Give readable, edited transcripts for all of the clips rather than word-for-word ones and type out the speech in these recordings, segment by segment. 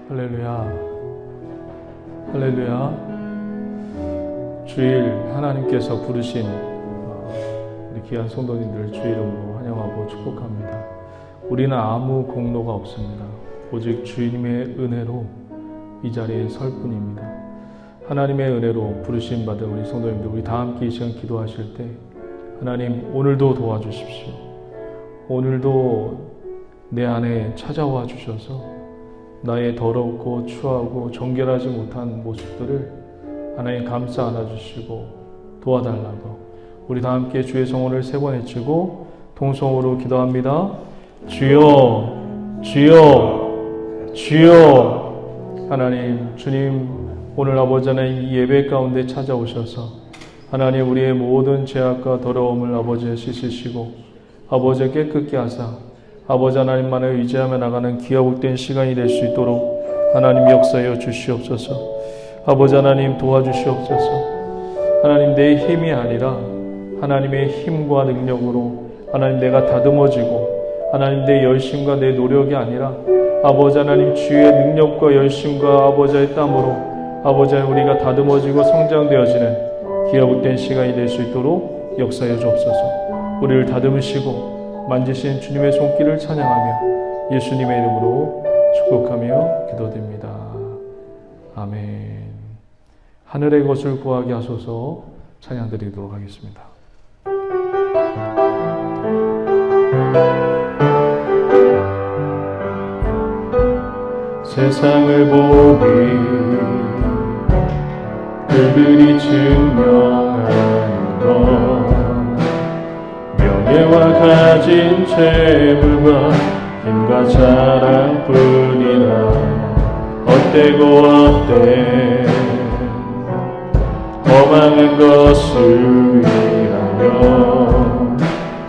할렐루야, 할렐루야. 주일 하나님께서 부르신 우리 귀한 성도님들을 주 이름으로 환영하고 축복합니다. 우리는 아무 공로가 없습니다. 오직 주님의 은혜로 이 자리에 설 뿐입니다. 하나님의 은혜로 부르심 받은 우리 성도님들, 우리 다 함께 이 시간 기도하실 때 하나님 오늘도 도와주십시오. 오늘도 내 안에 찾아와 주셔서 나의 더럽고 추하고 정결하지 못한 모습들을 하나님 감싸 안아주시고 도와달라고 우리 다 함께 주의 성원을 세 번 외치고 통성으로 기도합니다. 주여, 주여, 주여. 하나님, 주님 오늘 아버지 하나님 이 예배 가운데 찾아오셔서 하나님 우리의 모든 죄악과 더러움을 아버지에 씻으시고 아버지에 깨끗게 하사 아버지 하나님만을 의지하며 나가는 기업된 시간이 될 수 있도록 하나님 역사하여 주시옵소서. 아버지 하나님 도와주시옵소서. 하나님 내 힘이 아니라 하나님의 힘과 능력으로 하나님 내가 다듬어지고 하나님 내 열심과 내 노력이 아니라 아버지 하나님 주의 능력과 열심과 아버지의 땀으로 아버지 하나님 우리가 다듬어지고 성장되어지는 기업된 시간이 될 수 있도록 역사하여 주옵소서. 우리를 다듬으시고 만지신 주님의 손길을 찬양하며 예수님의 이름으로 축복하며 기도드립니다. 아멘. 하늘의 것을 구하게 하소서. 찬양드리도록 하겠습니다. 세상을 보니 그들이 증명하는 것 명예와 가진 재물과 힘과 자랑뿐이라 헛되고 헛된 허망한 것을 위하여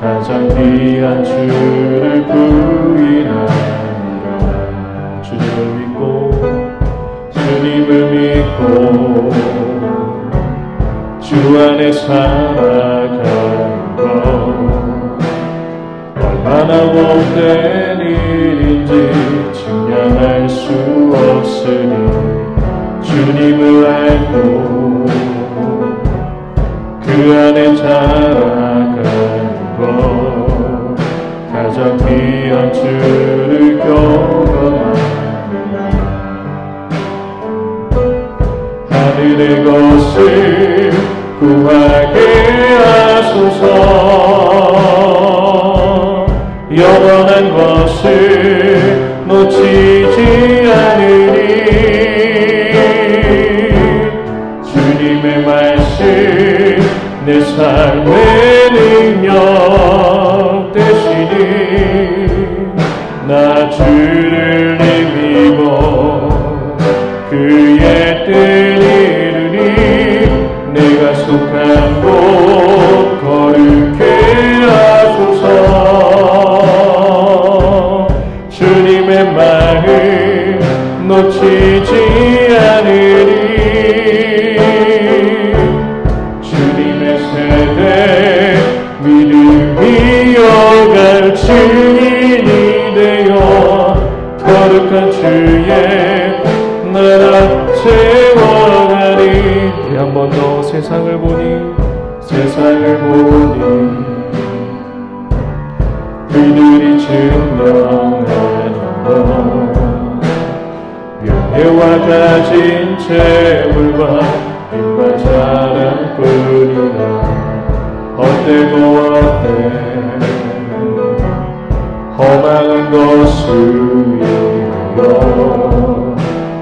가장 귀한 주를 부인하니라. 주님을 믿고 주님을 믿고 주 안에 살아가는 것 얼마나 복된 일인지 증명할 수 없으니 주님을 알고 그 안에 자라가는 것 가장 귀한 주를 경험하니 하늘의 것을 구하게 하소서. 영원한 것을 놓치지 않으리. 주님의 말씀 내 삶의 능력 되시니 나 주를 힘입어 그의 뜻 이루니 내가 속한 곳 거룩해 하소서. 주님의 마음 놓치지 않으리. 주님의 세대 믿음이 이어갈 증인이 되어 거룩한 주의 나라 채워가리. 한 번 더 세상을 보니 그들이 증명하는 것 명예와 가진 재물과 힘과 자랑뿐이라 헛되고 헛된 허망한 것을 위하여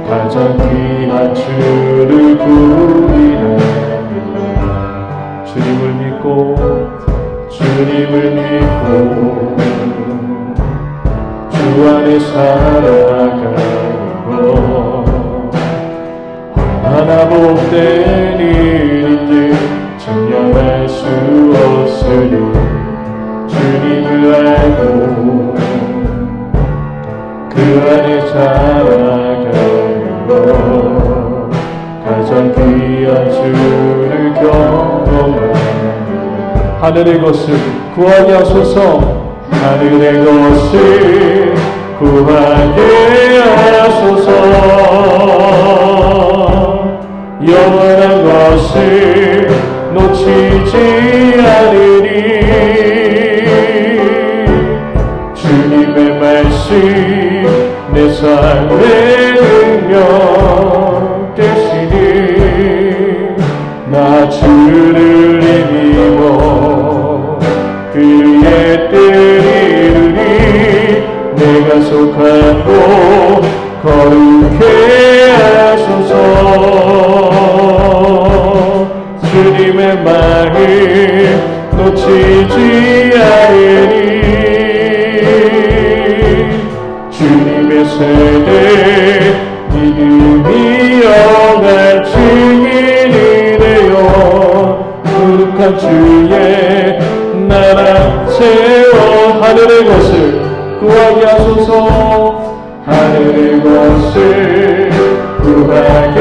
가장 귀한 주를 부인하니 주님을 믿고 주 안에 살아가는 것 얼마나 복된 일인지 증명할 수 없으니 주님을 알고 그 안에 자라가는 것 가장 귀한 주를 경험하니 하늘의 것을 구하게 하소서. 하늘의 것을 구하게 하소서. 영원한 것을 놓치지 않으리. 주님의 말씀 내 삶의 능력 되시니 나 주를 힘입어 그의 뜻을 이루리. 내가 속한 곳 거룩해 하소서. 주님의 말을 놓치지 않으리. 주님의 세대 믿음이 영할 증인이 되어 거룩한 주의 나라 세워 하늘의 것을 구하게 하소서. 하늘의 것을 구하게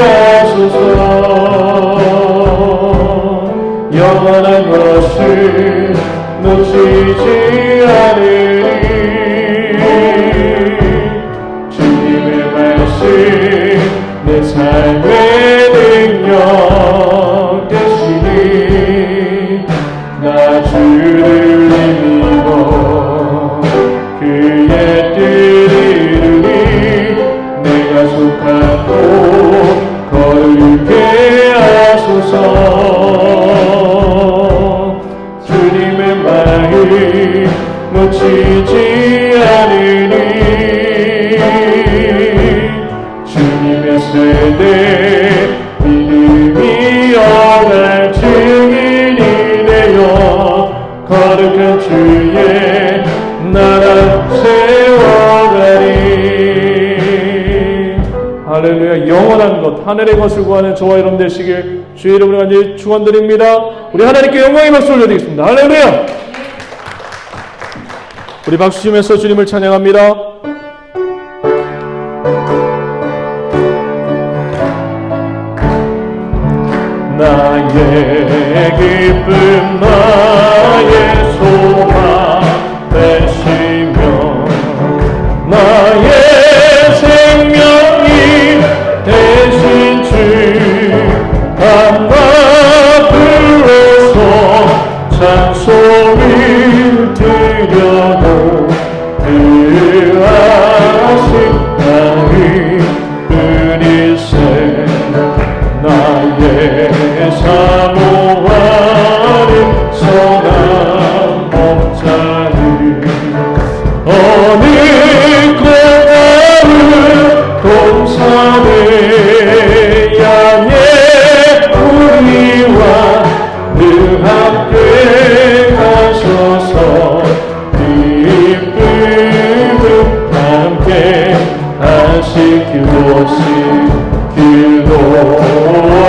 하소서. 영원한 것을 놓치지 않으리. 주님의 말씀 내 삶의 능력 되시니 나 주를 힘입어 그의 뜻을 이루리. 내가 속한 곳 거룩해 하소서. 주님의 말을 놓치지 않으리. 주님의 세대 믿음이 영할 증인이 되어 거룩한 주의 나라 세워가리. 할렐루야. 영원한 것 하늘의 것을 구하는 저와 여러분 되시길 주의 이름으로 간절히 축원드립니다. 우리 하나님께 영광의 박수 올려드리겠습니다. 할렐루야. 우리 박수 치면서 주님을 찬양합니다. 나의 기쁨 나의 소망 되시며 나의 생명이 되신 주 감과 불러서 찬송을 드려도 그하신 나의 은일세 나의 사모하는 선한 목자를 어느 고가운 동산에 양의 우리와 늘 함께 가셔서 기쁨을 함께 하시길 없이 길도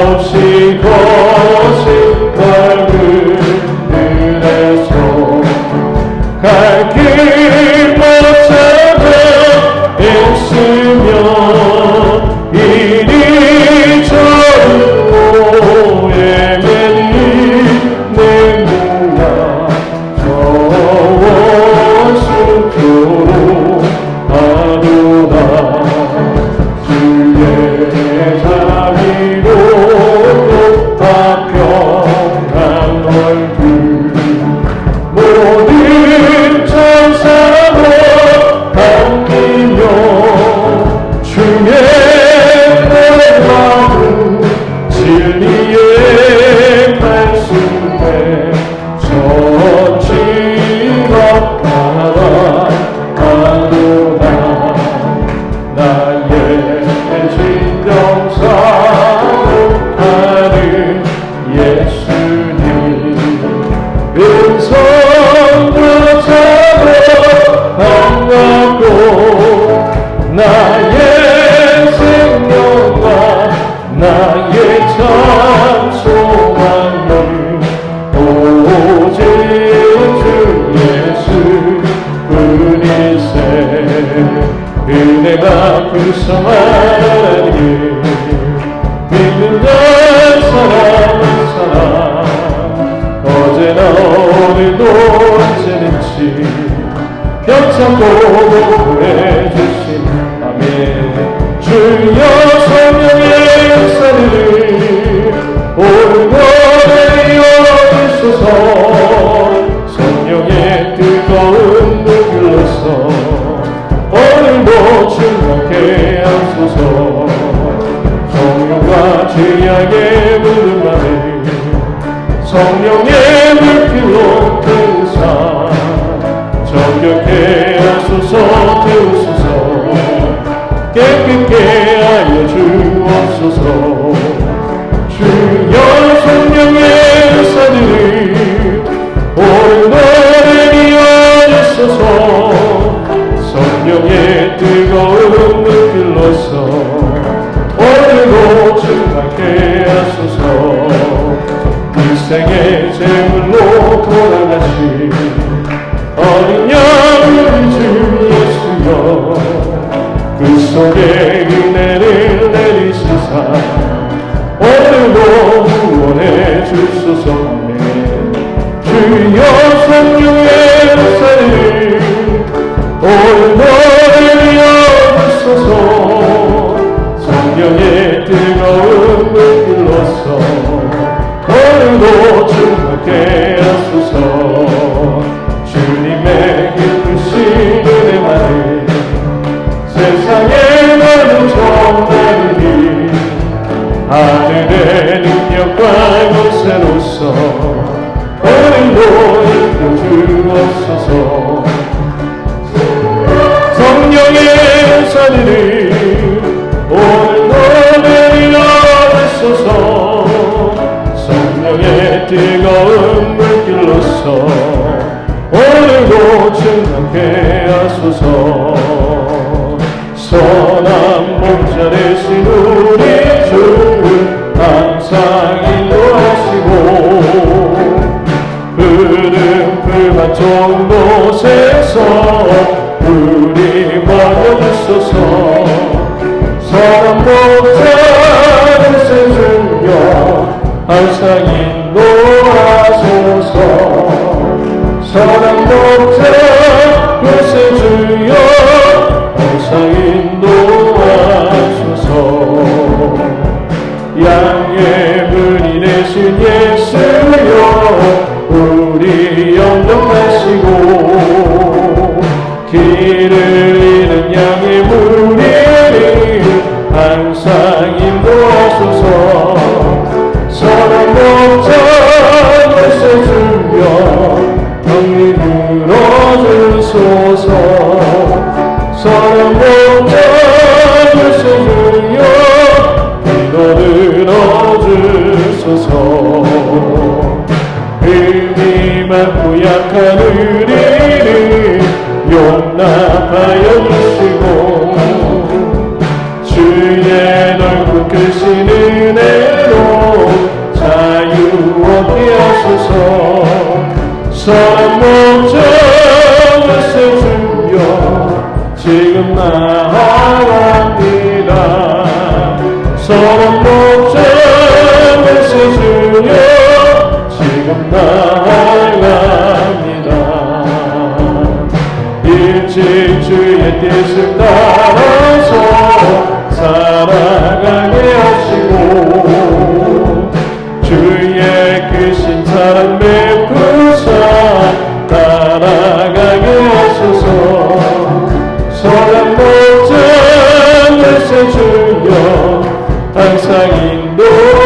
없이 거신 갈그늘에서 갈 길 못 찾아 애쓰며 이리 저리로 헤매는 내 누나 저원 숨겨로 하루나 주의 자비로 높아 평한 얼굴 모든 천사로 감기며 주의 마음 진리의 말씀에 전치가 바라가노라. 나의 진정사랑하는 예수님 은성도 잡아 반갑고 나의 생명과 나의 참 소망을 오직 주 예수 뿐이세. 은혜가 불쌍하니 믿는 날 사랑은 사랑 어제나 오늘도 언제든지 벽 참고 구해주신 주여 성령의 역사를 오늘날에 이어주소서. 성령의 뜨거운 눈길로서 오늘도 충만케 하소서. 성령과 죄악의 묻은 맘을 성령의 물길로 태우사 정결케 하소서. 태우소서. 깨끗게 하여 주옵소서. 주여 성령의 역사들을 오늘날에 이어주소서. 성령의 뜨거운 눈길로서 오늘도 충만케 하소서. 일생의 제물로 돌아가신 어린 양 우리 주 예수여, 그 속에 은혜를 내리시사 오늘도 후원해 주소서. 주여 성령의 역사를 오늘날에 이어주소서. 성령의 뜨거운 눈길로서 오늘도 충만케 하소서. 주님의 기쁘신 은혜만을 세상에 많은 정말이니 하늘의 능력과 권세로서 오늘도 이끌어주옵소서. 성령의 역사들을 오늘도 내려주소서. 성령의 뜨거운 물길로서 오늘도 충만케 하소서. 선한 몸자 되신 우리 주를 항상 인도하시고 푸른 풀밭 좋은 곳에서 우리 먹여주소서. 선한 목자 되신 주여 항상 인도하소서. 선한 목자 되신 주여 항상 인도하소서. 양의 문이 되신 예수여 우리 영접하시고 길을 잃은 양의 무리를 항상 인도하소서. 선한 목자 되신 주여 영리 들어주소서. 선한 목자 되신 주여 기도를 들어주소서. 의미 많고 약한 우리를 용납하여 주시고 주의 넓고 크신 은혜로 자유 얻게 하소서. 선한 목자 되신 주여 지금 나아갑니다. 선한 목자 되신 주여 지금 나아갑니다. 일찍 주의 뜻을 따라서 살아가게 하시고 주의 크신 사랑 베푸사 따라가게 하소서. 선한 목자 되신 주여 항상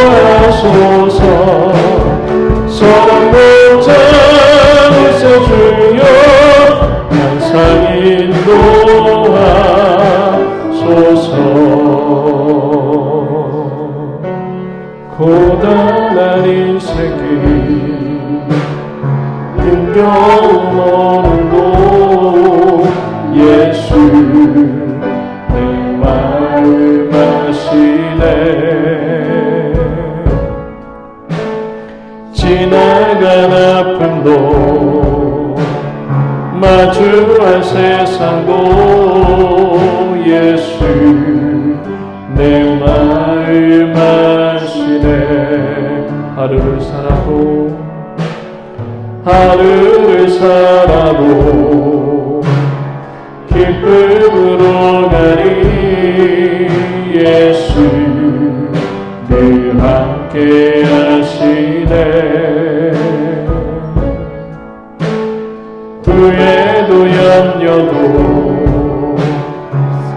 인도하소서. 선한 목자 되신 주여 항상 인도하소서. 고단한 인생길 힘겨운 오늘도 예수 내 마음 아시네. 지나간 아픔도 마주할 세상도 예수 내 마음 아시네. 하루를 살아도 기쁨으로 가리 예수 늘 함께 하시네. 후회도 염려도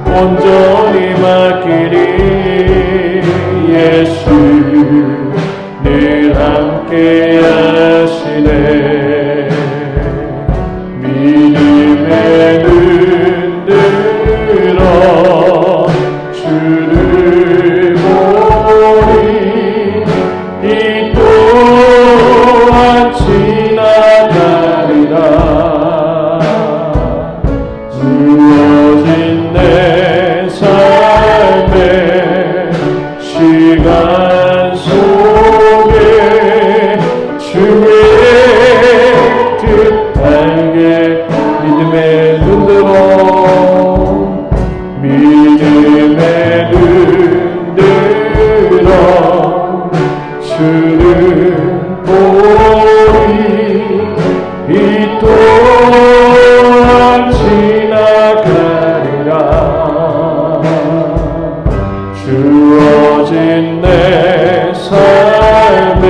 온전히 맡기리. 예수 늘 함께 하시네. 믿음의 눈 들어 주를 보리. 이 또한 지나가리라. 주어진 내 삶의 시간 속에 주의 뜻 알게 믿음의 눈 들어 믿음의 눈 들어 주를 보리. 이 또한 지나가리라. 주어진 내 삶의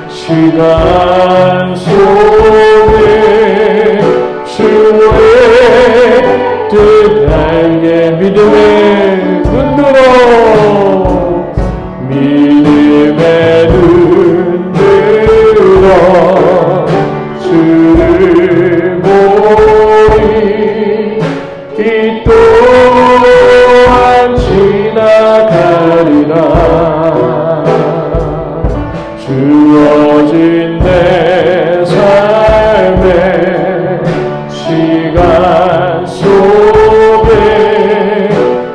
시간 속에 주의 뜻 알게 믿음의 눈 들어 믿음의 눈 들어 주를 보리. 이 또한 지나가리라. 주어진 내 삶의 시간 속에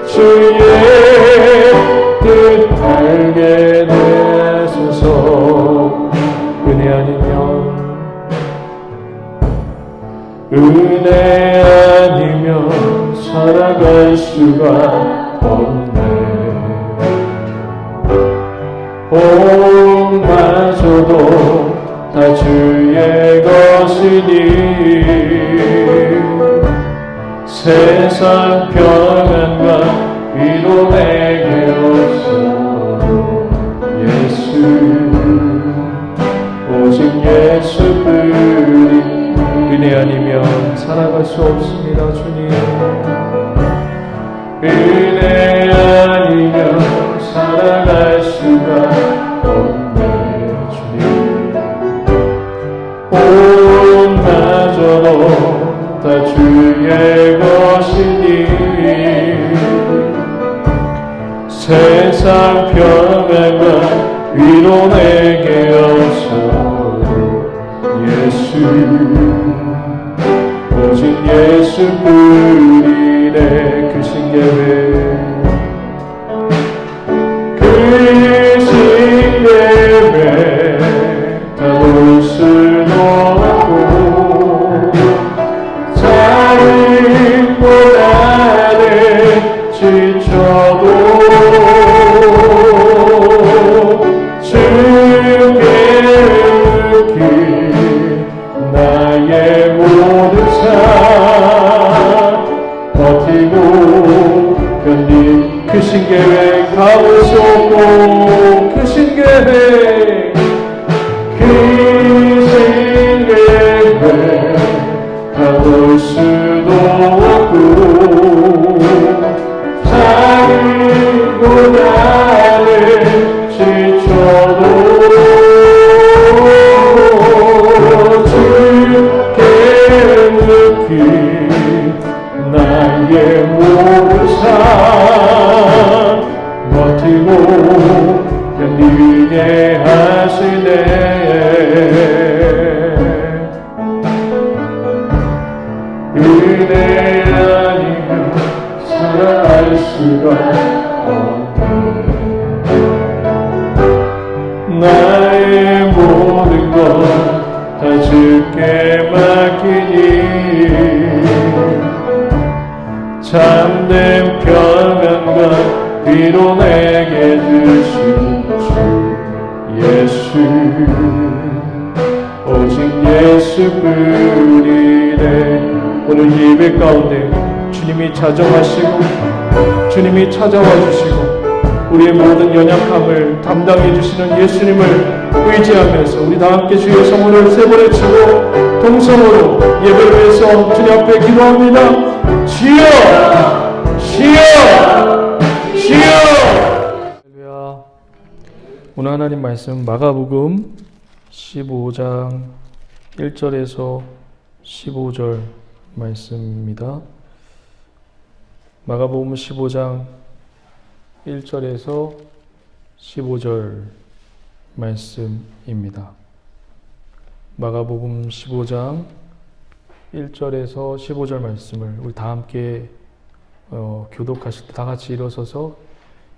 주의 뜻 알게 되소서. 은혜 아니면 살아갈 수가 없네. 마저도 다 주의 것이니 세상 평안과 위로 내게 없어. 예수 오직 예수뿐이. 은혜 아니면 살아갈 수 없습니다. 주님 은혜 아니면 살아갈 수가 없네. 주님 온마저도 다 주의 것이니 세상 평안과 위로 내게 없어도 예수 오직 예수뿐이네. 그 신계회 가볼 수도 없고 자인보다는 지쳐도 주께 묻기 나의 모든 삶 버티고 견딘 그 신계획 가볼 수 없고 그 신계획 가볼 수도 없고 자기보다는 지쳐도 주께 묻기 나의 모든 삶 버티고 견디게 하시네. 은혜 아니면 살아갈 수가 없네. 나의 모든 것 다 주께 맡기니 참된 평안과 위로 내게 주신 주 예수 오직 예수뿐이네. 오늘 예배 가운데 주님이 자정하시고 주님이 찾아와 주시고 우리의 모든 연약함을 담당해 주시는 예수님을 의지하면서 우리 다 함께 주의 성호를 세 번 외치고 동성으로 예배를 위해서 주님 앞에 기도합니다. 주여! 주여! 주여! 할렐루야. 오늘 하나님 말씀 마가복음 15장 1절에서 15절 말씀입니다. 마가복음 15장 1절에서 15절 말씀입니다. 마가복음 15장 1절에서 15절 말씀을 우리 다 함께 교독하실 때 다 같이 일어서서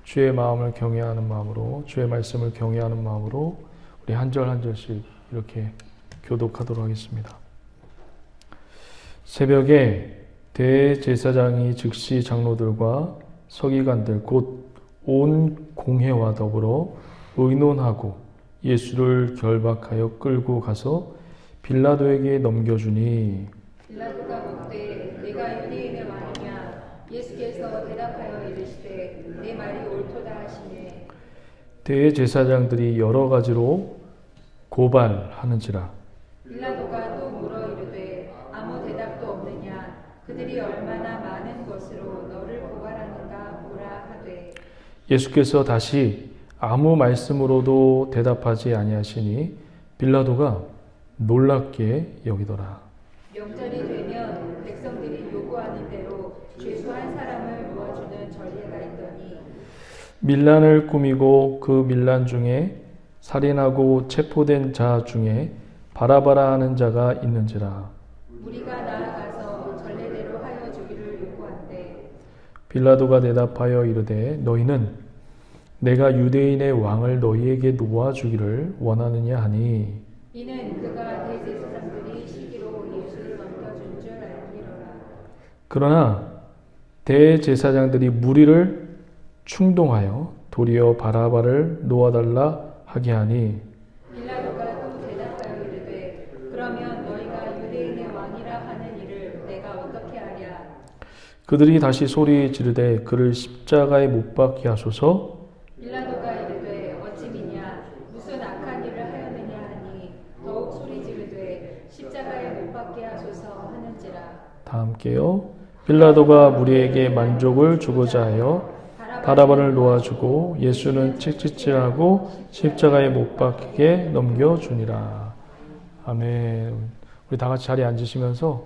주의 마음을 경외하는 마음으로, 주의 말씀을 경외하는 마음으로 우리 한 절 한 절씩 이렇게 교독하도록 하겠습니다. 새벽에 대제사장이 즉시 장로들과 서기관들 곧 온 공회와 더불어 의논하고 예수를 결박하여 끌고 가서 빌라도에게 넘겨주니 빌라도가 묻되 내가 유대인의 왕이냐 예수께서 대답하여 이르시되 내 말이 옳도다 하시네. 대제사장들이 여러 가지로 고발하는지라. 빌라도가 또 물어 이르되 아무 대답도 없느냐 그들이 얼마나 많은 것으로 너를 고발하는가 보라 하되 예수께서 다시 아무 말씀으로도 대답하지 아니하시니 빌라도가 놀랍게 여기더라. 명절이 되면 백성들이 요구하는 대로 죄수한 사람을 놓아주는 전례가 있더니 밀란을 꾸미고 그 밀란 중에 살인하고 체포된 자 중에 바라바라 하는 자가 있는지라. 우리가 나아가서 전례대로 하여 주기를 요구한대. 빌라도가 대답하여 이르되 너희는 내가 유대인의 왕을 너희에게 놓아주기를 원하느냐 하니 이는 그가 대제사장들이 시기로 예수를 넘겨준 줄 알미로라. 그러나 대제사장들이 무리를 충동하여 도리어 바라바를 놓아달라 하게 하니 빌라도가 또 대답하여 이르되 그러면 너희가 유대인의 왕이라 하는 이를 내가 어떻게 하랴. 그들이 다시 소리 지르되 그를 십자가에 못 박게 하소서. 빌라도가 이르되 어찌 미냐 무슨 악한 일을 하였느냐 하니 더욱 소리 지르되 십자가에 못 박게 하소서 하는지라. 다 함께요. 빌라도가 무리에게 만족을 주고자 하여 바라바를 놓아주고 예수는 칙칙질하고 십자가에 못 박히게 넘겨주니라. 아멘. 우리 다 같이 자리에 앉으시면서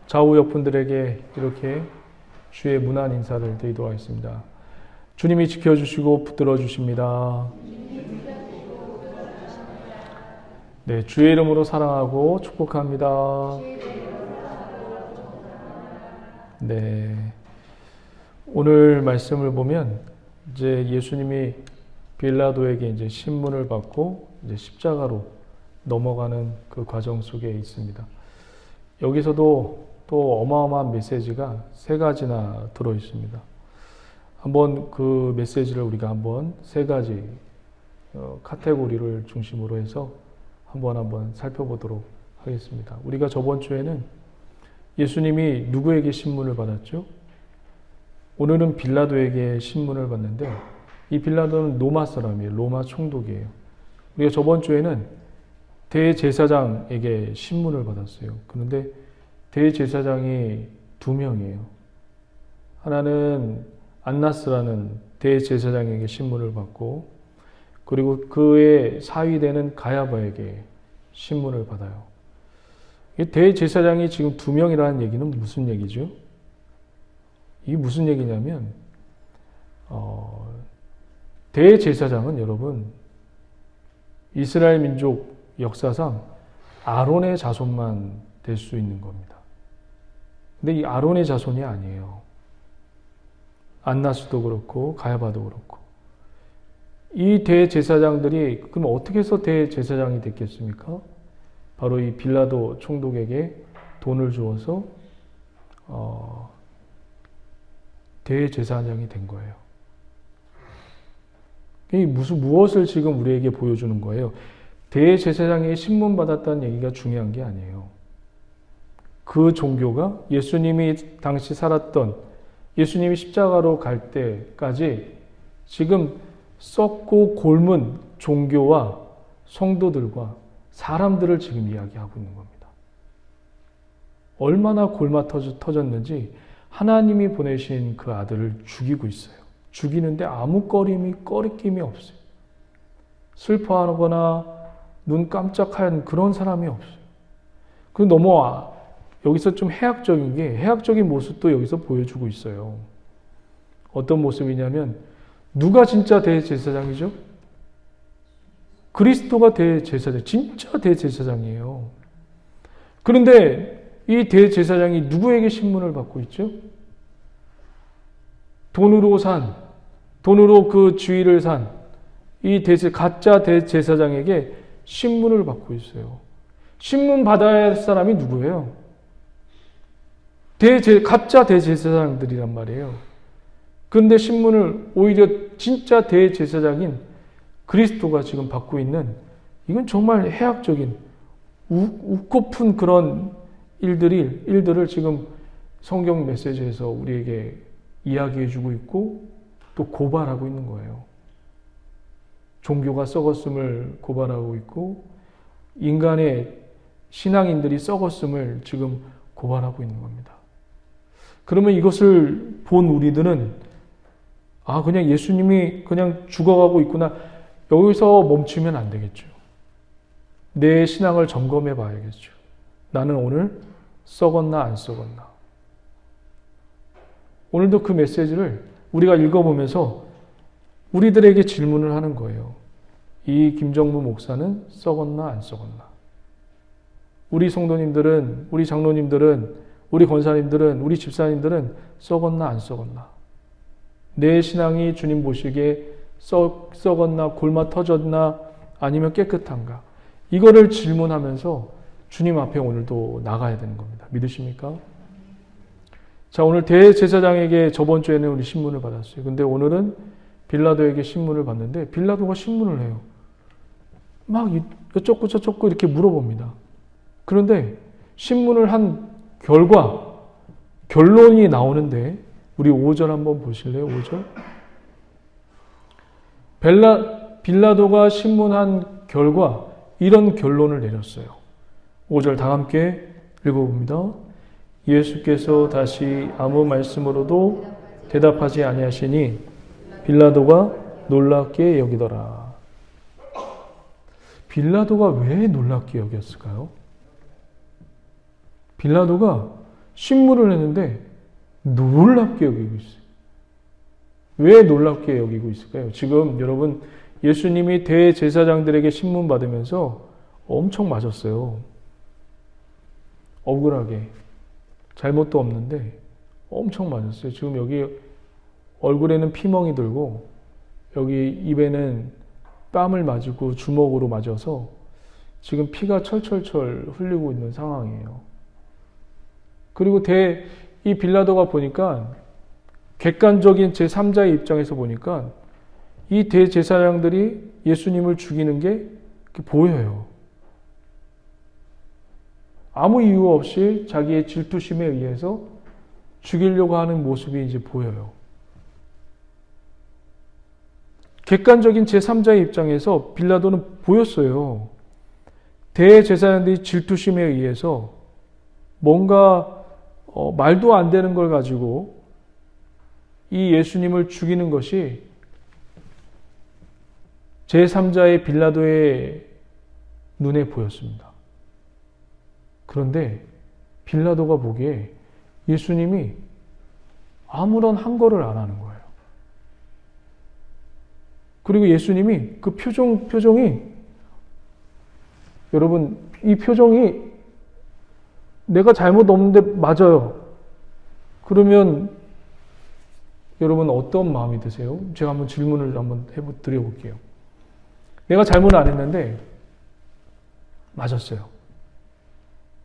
좌우 옆분들에게 이렇게 주의 문안 인사를 드리도록 하겠습니다. 주님이 지켜주시고 붙들어 주십니다. 네, 주의 이름으로 사랑하고 축복합니다. 네, 오늘 말씀을 보면 이제 예수님이 빌라도에게 이제 신문을 받고 이제 십자가로 넘어가는 그 과정 속에 있습니다. 여기서도 또 어마어마한 메시지가 세 가지나 들어 있습니다. 한번 그 메시지를 우리가 한번 세 가지 카테고리를 중심으로 해서 한번 살펴보도록 하겠습니다. 우리가 저번 주에는 예수님이 누구에게 신문을 받았죠? 오늘은 빌라도에게 신문을 받는데 이 빌라도는 로마 사람이에요. 로마 총독이에요. 우리가 저번 주에는 대제사장에게 신문을 받았어요. 그런데 대제사장이 두 명이에요. 하나는 안나스라는 대제사장에게 신문을 받고 그리고 그의 사위되는 가야바에게 신문을 받아요. 대제사장이 지금 두 명이라는 얘기는 무슨 얘기죠? 이게 무슨 얘기냐면 대제사장은 여러분 이스라엘 민족 역사상 아론의 자손만 될 수 있는 겁니다. 근데 이 아론의 자손이 아니에요. 안나스도 그렇고 가야바도 그렇고 이 대제사장들이 그럼 어떻게 해서 대제사장이 됐겠습니까? 바로 이 빌라도 총독에게 돈을 주어서 대제사장이 된 거예요. 이 무엇을 지금 우리에게 보여주는 거예요? 대제사장이 신문 받았다는 얘기가 중요한 게 아니에요. 그 종교가 예수님이 당시 살았던 예수님이 십자가로 갈 때까지 지금 썩고 골문 종교와 성도들과 사람들을 지금 이야기하고 있는 겁니다. 얼마나 골마 터졌는지 하나님이 보내신 그 아들을 죽이고 있어요. 죽이는데 아무 꺼리낌이 없어요. 슬퍼하거나 눈 깜짝한 그런 사람이 없어요. 그리고 너무 여기서 좀 해학적인 모습도 여기서 보여주고 있어요. 어떤 모습이냐면 누가 진짜 대제사장이죠? 그리스도가 대제사장, 진짜 대제사장이에요. 그런데 이 대제사장이 누구에게 신문을 받고 있죠? 돈으로 그 지위를 산 이 가짜 대제사장에게 신문을 받고 있어요. 신문 받아야 할 사람이 누구예요? 가짜 대제사장들이란 말이에요. 그런데 신문을 오히려 진짜 대제사장인 그리스도가 지금 받고 있는, 이건 정말 해학적인 웃고픈 그런 일들을 지금 성경 메시지에서 우리에게 이야기해주고 있고 또 고발하고 있는 거예요. 종교가 썩었음을 고발하고 있고 인간의 신앙인들이 썩었음을 지금 고발하고 있는 겁니다. 그러면 이것을 본 우리들은 그냥 예수님이 그냥 죽어가고 있구나. 여기서 멈추면 안 되겠죠. 내 신앙을 점검해 봐야겠죠. 나는 오늘 썩었나 안 썩었나. 오늘도 그 메시지를 우리가 읽어보면서 우리들에게 질문을 하는 거예요. 이 김정무 목사는 썩었나 안 썩었나. 우리 성도님들은, 우리 장로님들은, 우리 권사님들은, 우리 집사님들은 썩었나 안 썩었나. 내 신앙이 주님 보시기에 썩었나, 골마 터졌나, 아니면 깨끗한가. 이거를 질문하면서 주님 앞에 오늘도 나가야 되는 겁니다. 믿으십니까? 자, 오늘 대제사장에게 저번 주에는 우리 신문을 받았어요. 근데 오늘은 빌라도에게 신문을 받는데 빌라도가 신문을 해요. 막 어쩌고 저쩌고 이렇게 물어봅니다. 그런데 신문을 한 결론이 나오는데 우리 5절 한번 보실래요? 5절. 빌라도가 신문한 결과 이런 결론을 내렸어요. 5절 다 함께 읽어봅니다. 예수께서 다시 아무 말씀으로도 대답하지 아니하시니 빌라도가 놀랍게 여기더라. 빌라도가 왜 놀랍게 여겼을까요? 빌라도가 신문을 했는데 놀랍게 여기고 있어요. 왜 놀랍게 여기고 있을까요? 지금 여러분 예수님이 대제사장들에게 신문 받으면서 엄청 맞았어요. 억울하게. 잘못도 없는데 엄청 맞았어요. 지금 여기 얼굴에는 피멍이 들고 여기 입에는 뺨을 맞고 주먹으로 맞아서 지금 피가 철철철 흘리고 있는 상황이에요. 그리고 이 빌라도가 보니까 객관적인 제3자의 입장에서 보니까 이 대제사장들이 예수님을 죽이는 게 보여요. 아무 이유 없이 자기의 질투심에 의해서 죽이려고 하는 모습이 이제 보여요. 객관적인 제3자의 입장에서 빌라도는 보였어요. 대제사장들이 질투심에 의해서 뭔가 말도 안 되는 걸 가지고 이 예수님을 죽이는 것이 제3자의 빌라도의 눈에 보였습니다. 그런데 빌라도가 보기에 예수님이 아무런 항거를 안 하는 거예요. 그리고 예수님이 그 표정이 여러분 이 표정이 내가 잘못 없는데 맞아요. 그러면 여러분 어떤 마음이 드세요? 제가 한번 질문을 한번 드려볼게요. 내가 잘못을 안 했는데 맞았어요.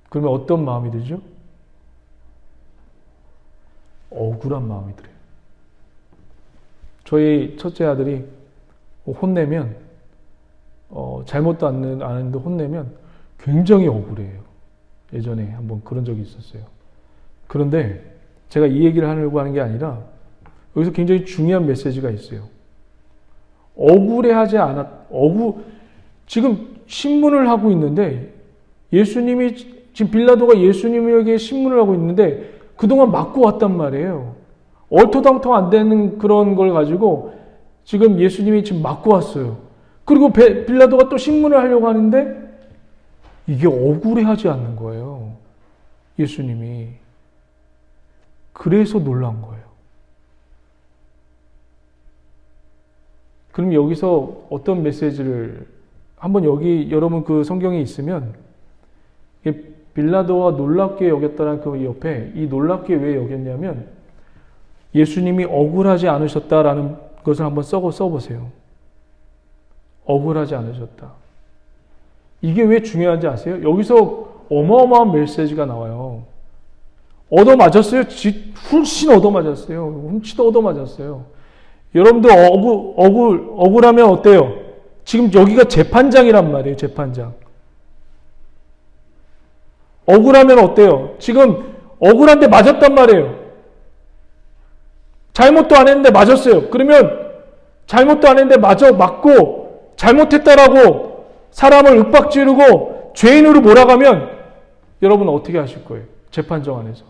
그러면 어떤 마음이 들죠? 억울한 마음이 들어요. 저희 첫째 아들이 혼내면 잘못도 안 했는데 혼내면 굉장히 억울해요. 예전에 한번 그런 적이 있었어요. 그런데 제가 이 얘기를 하려고 하는 게 아니라 여기서 굉장히 중요한 메시지가 있어요. 지금 신문을 하고 있는데 지금 빌라도가 예수님에게 신문을 하고 있는데 그동안 맞고 왔단 말이에요. 얼토당토 안 되는 그런 걸 가지고 지금 예수님이 지금 맞고 왔어요. 그리고 빌라도가 또 신문을 하려고 하는데 이게 억울해하지 않는 거예요. 예수님이. 그래서 놀란 거예요. 그럼 여기서 어떤 메시지를 한번 여러분 그 성경에 있으면 빌라도와 놀랍게 여겼다는 그 옆에 이 놀랍게 왜 여겼냐면 예수님이 억울하지 않으셨다라는 것을 한번 써보세요. 억울하지 않으셨다. 이게 왜 중요한지 아세요? 여기서 어마어마한 메시지가 나와요. 얻어맞았어요. 훨씬 얻어맞았어요. 훔치도 얻어맞았어요. 여러분들 억울하면 어때요? 지금 여기가 재판장이란 말이에요. 재판장. 억울하면 어때요? 지금 억울한데 맞았단 말이에요. 잘못도 안 했는데 맞았어요. 그러면 잘못도 안 했는데 맞고 잘못했다라고 사람을 윽박지르고 죄인으로 몰아가면 여러분은 어떻게 하실 거예요? 재판정 안에서.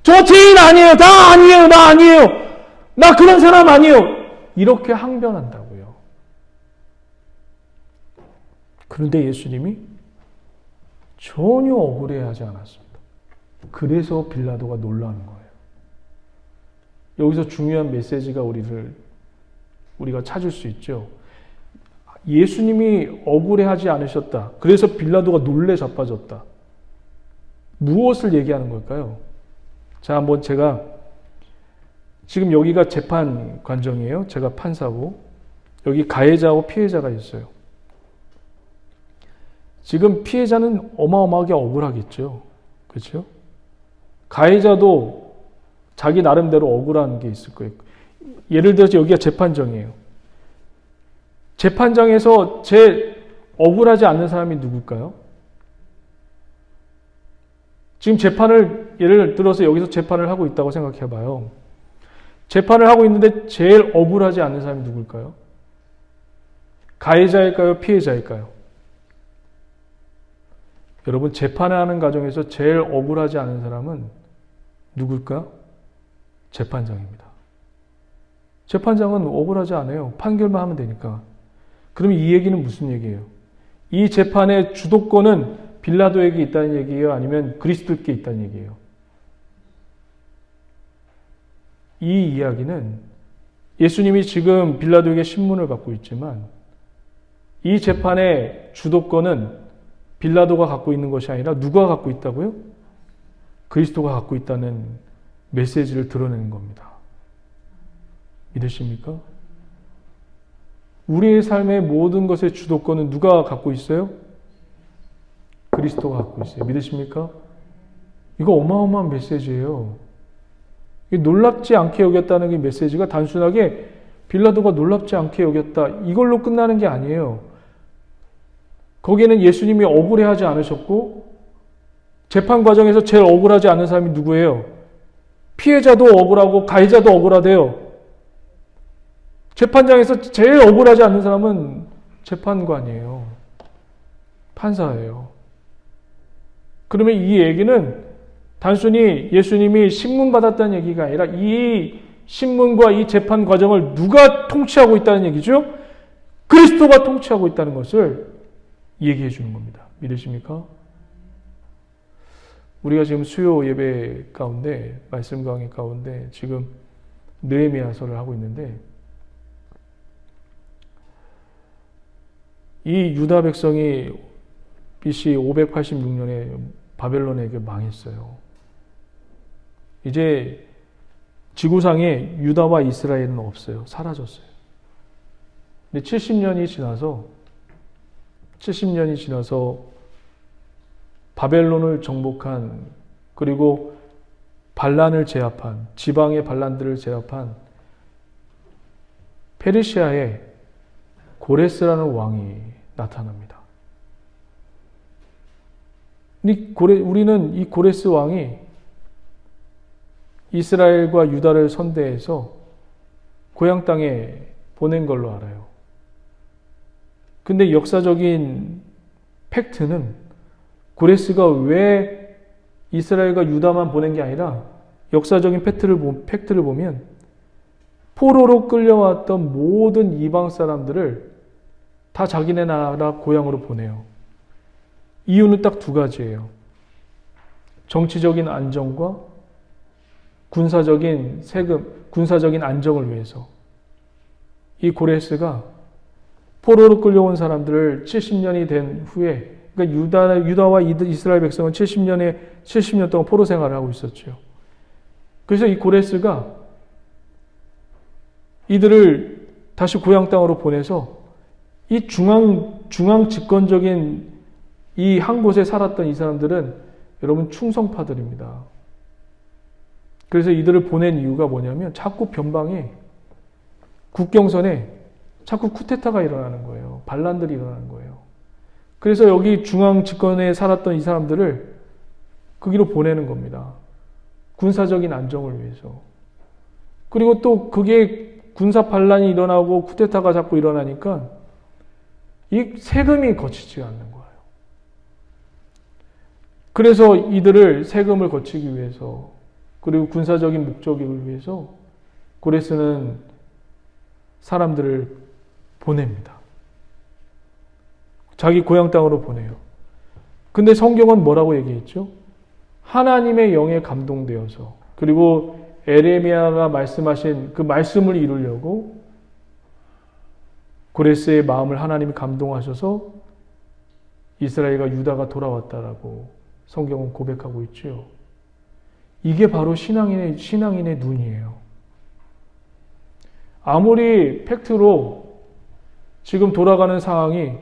저 죄인 아니에요. 나 아니에요. 나 그런 사람 아니에요. 이렇게 항변한다고요. 그런데 예수님이 전혀 억울해하지 않았습니다. 그래서 빌라도가 놀라는 거예요. 여기서 중요한 메시지가 우리가 찾을 수 있죠. 예수님이 억울해하지 않으셨다. 그래서 빌라도가 놀래 자빠졌다. 무엇을 얘기하는 걸까요? 자, 한번 제가 지금 여기가 재판 관정이에요. 제가 판사고 여기 가해자하고 피해자가 있어요. 지금 피해자는 어마어마하게 억울하겠죠. 그렇죠? 가해자도 자기 나름대로 억울한 게 있을 거예요. 예를 들어서 여기가 재판정이에요. 재판장에서 제일 억울하지 않는 사람이 누굴까요? 지금 예를 들어서 여기서 재판을 하고 있다고 생각해 봐요. 재판을 하고 있는데 제일 억울하지 않는 사람이 누굴까요? 가해자일까요? 피해자일까요? 여러분, 재판을 하는 과정에서 제일 억울하지 않은 사람은 누굴까? 재판장입니다. 재판장은 억울하지 않아요. 판결만 하면 되니까. 그럼 이 얘기는 무슨 얘기예요? 이 재판의 주도권은 빌라도에게 있다는 얘기예요? 아니면 그리스도께 있다는 얘기예요? 이 이야기는 예수님이 지금 빌라도에게 신문을 받고 있지만 이 재판의 주도권은 빌라도가 갖고 있는 것이 아니라 누가 갖고 있다고요? 그리스도가 갖고 있다는 메시지를 드러내는 겁니다. 믿으십니까? 우리의 삶의 모든 것의 주도권은 누가 갖고 있어요? 그리스도가 갖고 있어요. 믿으십니까? 이거 어마어마한 메시지예요. 놀랍지 않게 여겼다는 게 메시지가 단순하게 빌라도가 놀랍지 않게 여겼다. 이걸로 끝나는 게 아니에요. 거기에는 예수님이 억울해하지 않으셨고 재판 과정에서 제일 억울하지 않은 사람이 누구예요? 피해자도 억울하고 가해자도 억울하대요. 재판장에서 제일 억울하지 않는 사람은 재판관이에요. 판사예요. 그러면 이 얘기는 단순히 예수님이 신문 받았다는 얘기가 아니라 이 신문과 이 재판 과정을 누가 통치하고 있다는 얘기죠? 그리스도가 통치하고 있다는 것을 얘기해 주는 겁니다. 믿으십니까? 우리가 지금 수요 예배 가운데, 말씀 강의 가운데 지금 느헤미야서를 하고 있는데 이 유다 백성이 BC 586년에 바벨론에게 망했어요. 이제 지구상에 유다와 이스라엘은 없어요. 사라졌어요. 근데 70년이 지나서 바벨론을 정복한, 그리고 반란을 제압한, 지방의 반란들을 제압한 페르시아의 고레스라는 왕이 나타납니다. 우리는 이 고레스 왕이 이스라엘과 유다를 선대해서 고향 땅에 보낸 걸로 알아요. 근데 역사적인 팩트는 고레스가 왜 이스라엘과 유다만 보낸 게 아니라 역사적인 팩트를 보면 포로로 끌려왔던 모든 이방 사람들을 다 자기네 나라 고향으로 보내요. 이유는 딱 두 가지예요. 정치적인 안정과 군사적인 세금, 군사적인 안정을 위해서. 이 고레스가 포로로 끌려온 사람들을 70년이 된 후에, 그러니까 유다와 이스라엘 백성은 70년 동안 포로 생활을 하고 있었죠. 그래서 이 고레스가 이들을 다시 고향 땅으로 보내서 이 중앙 집권적인 이 한 곳에 살았던 이 사람들은 여러분 충성파들입니다. 그래서 이들을 보낸 이유가 뭐냐면 자꾸 변방에 국경선에 자꾸 쿠데타가 일어나는 거예요. 반란들이 일어나는 거예요. 그래서 여기 중앙 집권에 살았던 이 사람들을 거기로 보내는 겁니다. 군사적인 안정을 위해서. 그리고 또 그게 군사 반란이 일어나고 쿠데타가 자꾸 일어나니까 이 세금이 거치지 않는 거예요. 그래서 이들을 세금을 거치기 위해서 그리고 군사적인 목적을 위해서 고레스는 사람들을 보냅니다. 자기 고향 땅으로 보내요. 근데 성경은 뭐라고 얘기했죠? 하나님의 영에 감동되어서 그리고 에레미야가 말씀하신 그 말씀을 이루려고 고레스의 마음을 하나님이 감동하셔서 이스라엘과 유다가 돌아왔다라고 성경은 고백하고 있죠. 이게 바로 신앙인의 눈이에요. 아무리 팩트로 지금 돌아가는 상황이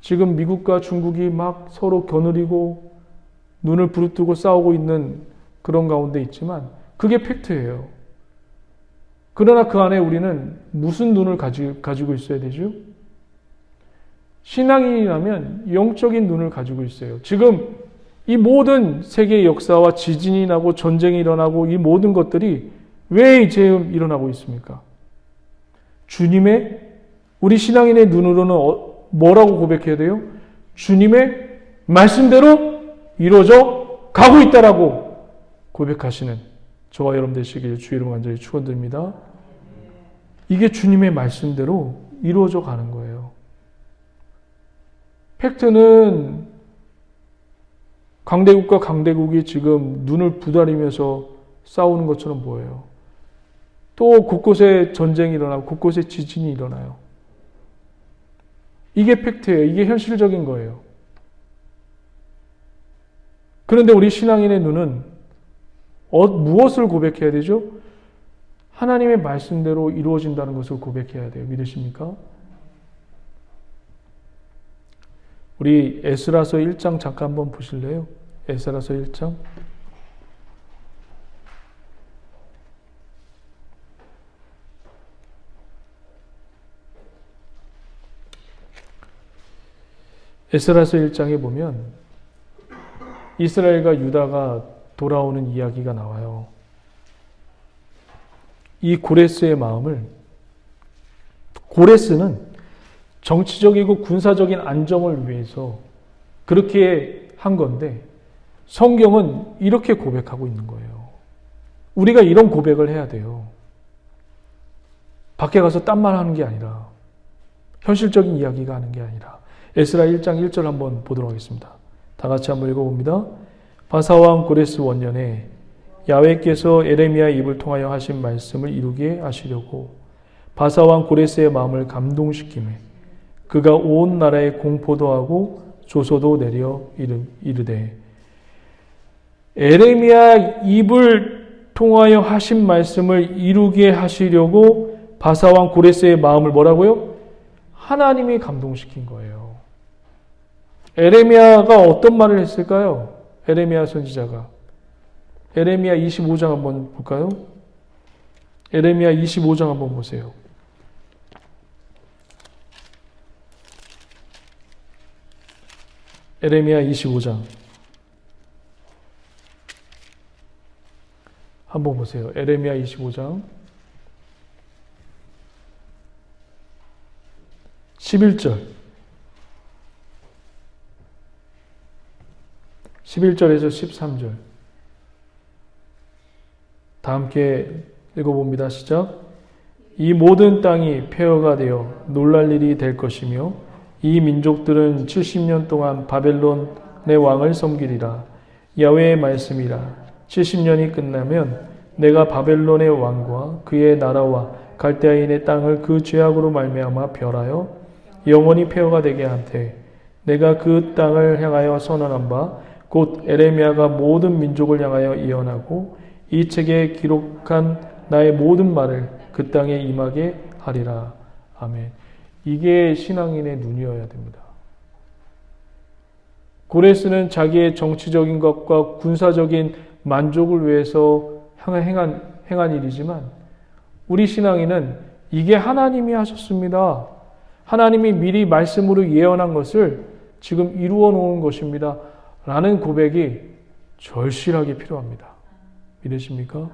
지금 미국과 중국이 막 서로 겨누리고 눈을 부릅뜨고 싸우고 있는 그런 가운데 있지만 그게 팩트예요. 그러나 그 안에 우리는 무슨 눈을 가지고 있어야 되죠? 신앙인이라면 영적인 눈을 가지고 있어요. 지금 이 모든 세계의 역사와 지진이 나고 전쟁이 일어나고 이 모든 것들이 왜 지금 일어나고 있습니까? 우리 신앙인의 눈으로는 뭐라고 고백해야 돼요? 주님의 말씀대로 이루어져 가고 있다라고 고백하시는 저와 여러분 되시길 주의 이름으로 간절히 축원드립니다. 이게 주님의 말씀대로 이루어져 가는 거예요. 팩트는 강대국과 강대국이 지금 눈을 부다리면서 싸우는 것처럼 보여요. 또 곳곳에 전쟁이 일어나고 곳곳에 지진이 일어나요. 이게 팩트예요. 이게 현실적인 거예요. 그런데 우리 신앙인의 눈은 무엇을 고백해야 되죠? 하나님의 말씀대로 이루어진다는 것을 고백해야 돼요. 믿으십니까? 우리 에스라서 1장 잠깐 한번 보실래요? 에스라서 1장. 에스라서 1장에 보면 이스라엘과 유다가 돌아오는 이야기가 나와요. 이 고레스의 마음을, 고레스는 정치적이고 군사적인 안정을 위해서 그렇게 한 건데 성경은 이렇게 고백하고 있는 거예요. 우리가 이런 고백을 해야 돼요. 밖에 가서 딴 말 하는 게 아니라 현실적인 이야기가 하는 게 아니라 에스라 1장 1절 한번 보도록 하겠습니다. 다 같이 한번 읽어봅니다. 바사왕 고레스 원년에 야훼께서 에레미야의 입을 통하여 하신 말씀을 이루게 하시려고 바사왕 고레스의 마음을 감동시키며 그가 온 나라에 공포도 하고 조소도 내려 이르되 에레미야 입을 통하여 하신 말씀을 이루게 하시려고 바사왕 고레스의 마음을 뭐라고요? 하나님이 감동시킨 거예요. 에레미야가 어떤 말을 했을까요? 에레미야 선지자가. 에레미야 25장 한번 볼까요? 에레미야 25장 한번 보세요. 에레미야 25장. 한번 보세요. 에레미야 25장 11절 11절에서 13절 다 함께 읽어봅니다. 시작. 이 모든 땅이 폐허가 되어 놀랄 일이 될 것이며 이 민족들은 70년 동안 바벨론의 왕을 섬기리라. 야훼의 말씀이라. 70년이 끝나면 내가 바벨론의 왕과 그의 나라와 갈대아인의 땅을 그 죄악으로 말미암아 멸하여 영원히 폐허가 되게 한테 내가 그 땅을 향하여 선언한 바 곧 에레미야가 모든 민족을 향하여 예언하고 이 책에 기록한 나의 모든 말을 그 땅에 임하게 하리라. 아멘. 이게 신앙인의 눈이어야 됩니다. 고레스는 자기의 정치적인 것과 군사적인 만족을 위해서 행한 일이지만 우리 신앙인은 이게 하나님이 하셨습니다. 하나님이 미리 말씀으로 예언한 것을 지금 이루어 놓은 것입니다. 라는 고백이 절실하게 필요합니다. 믿으십니까?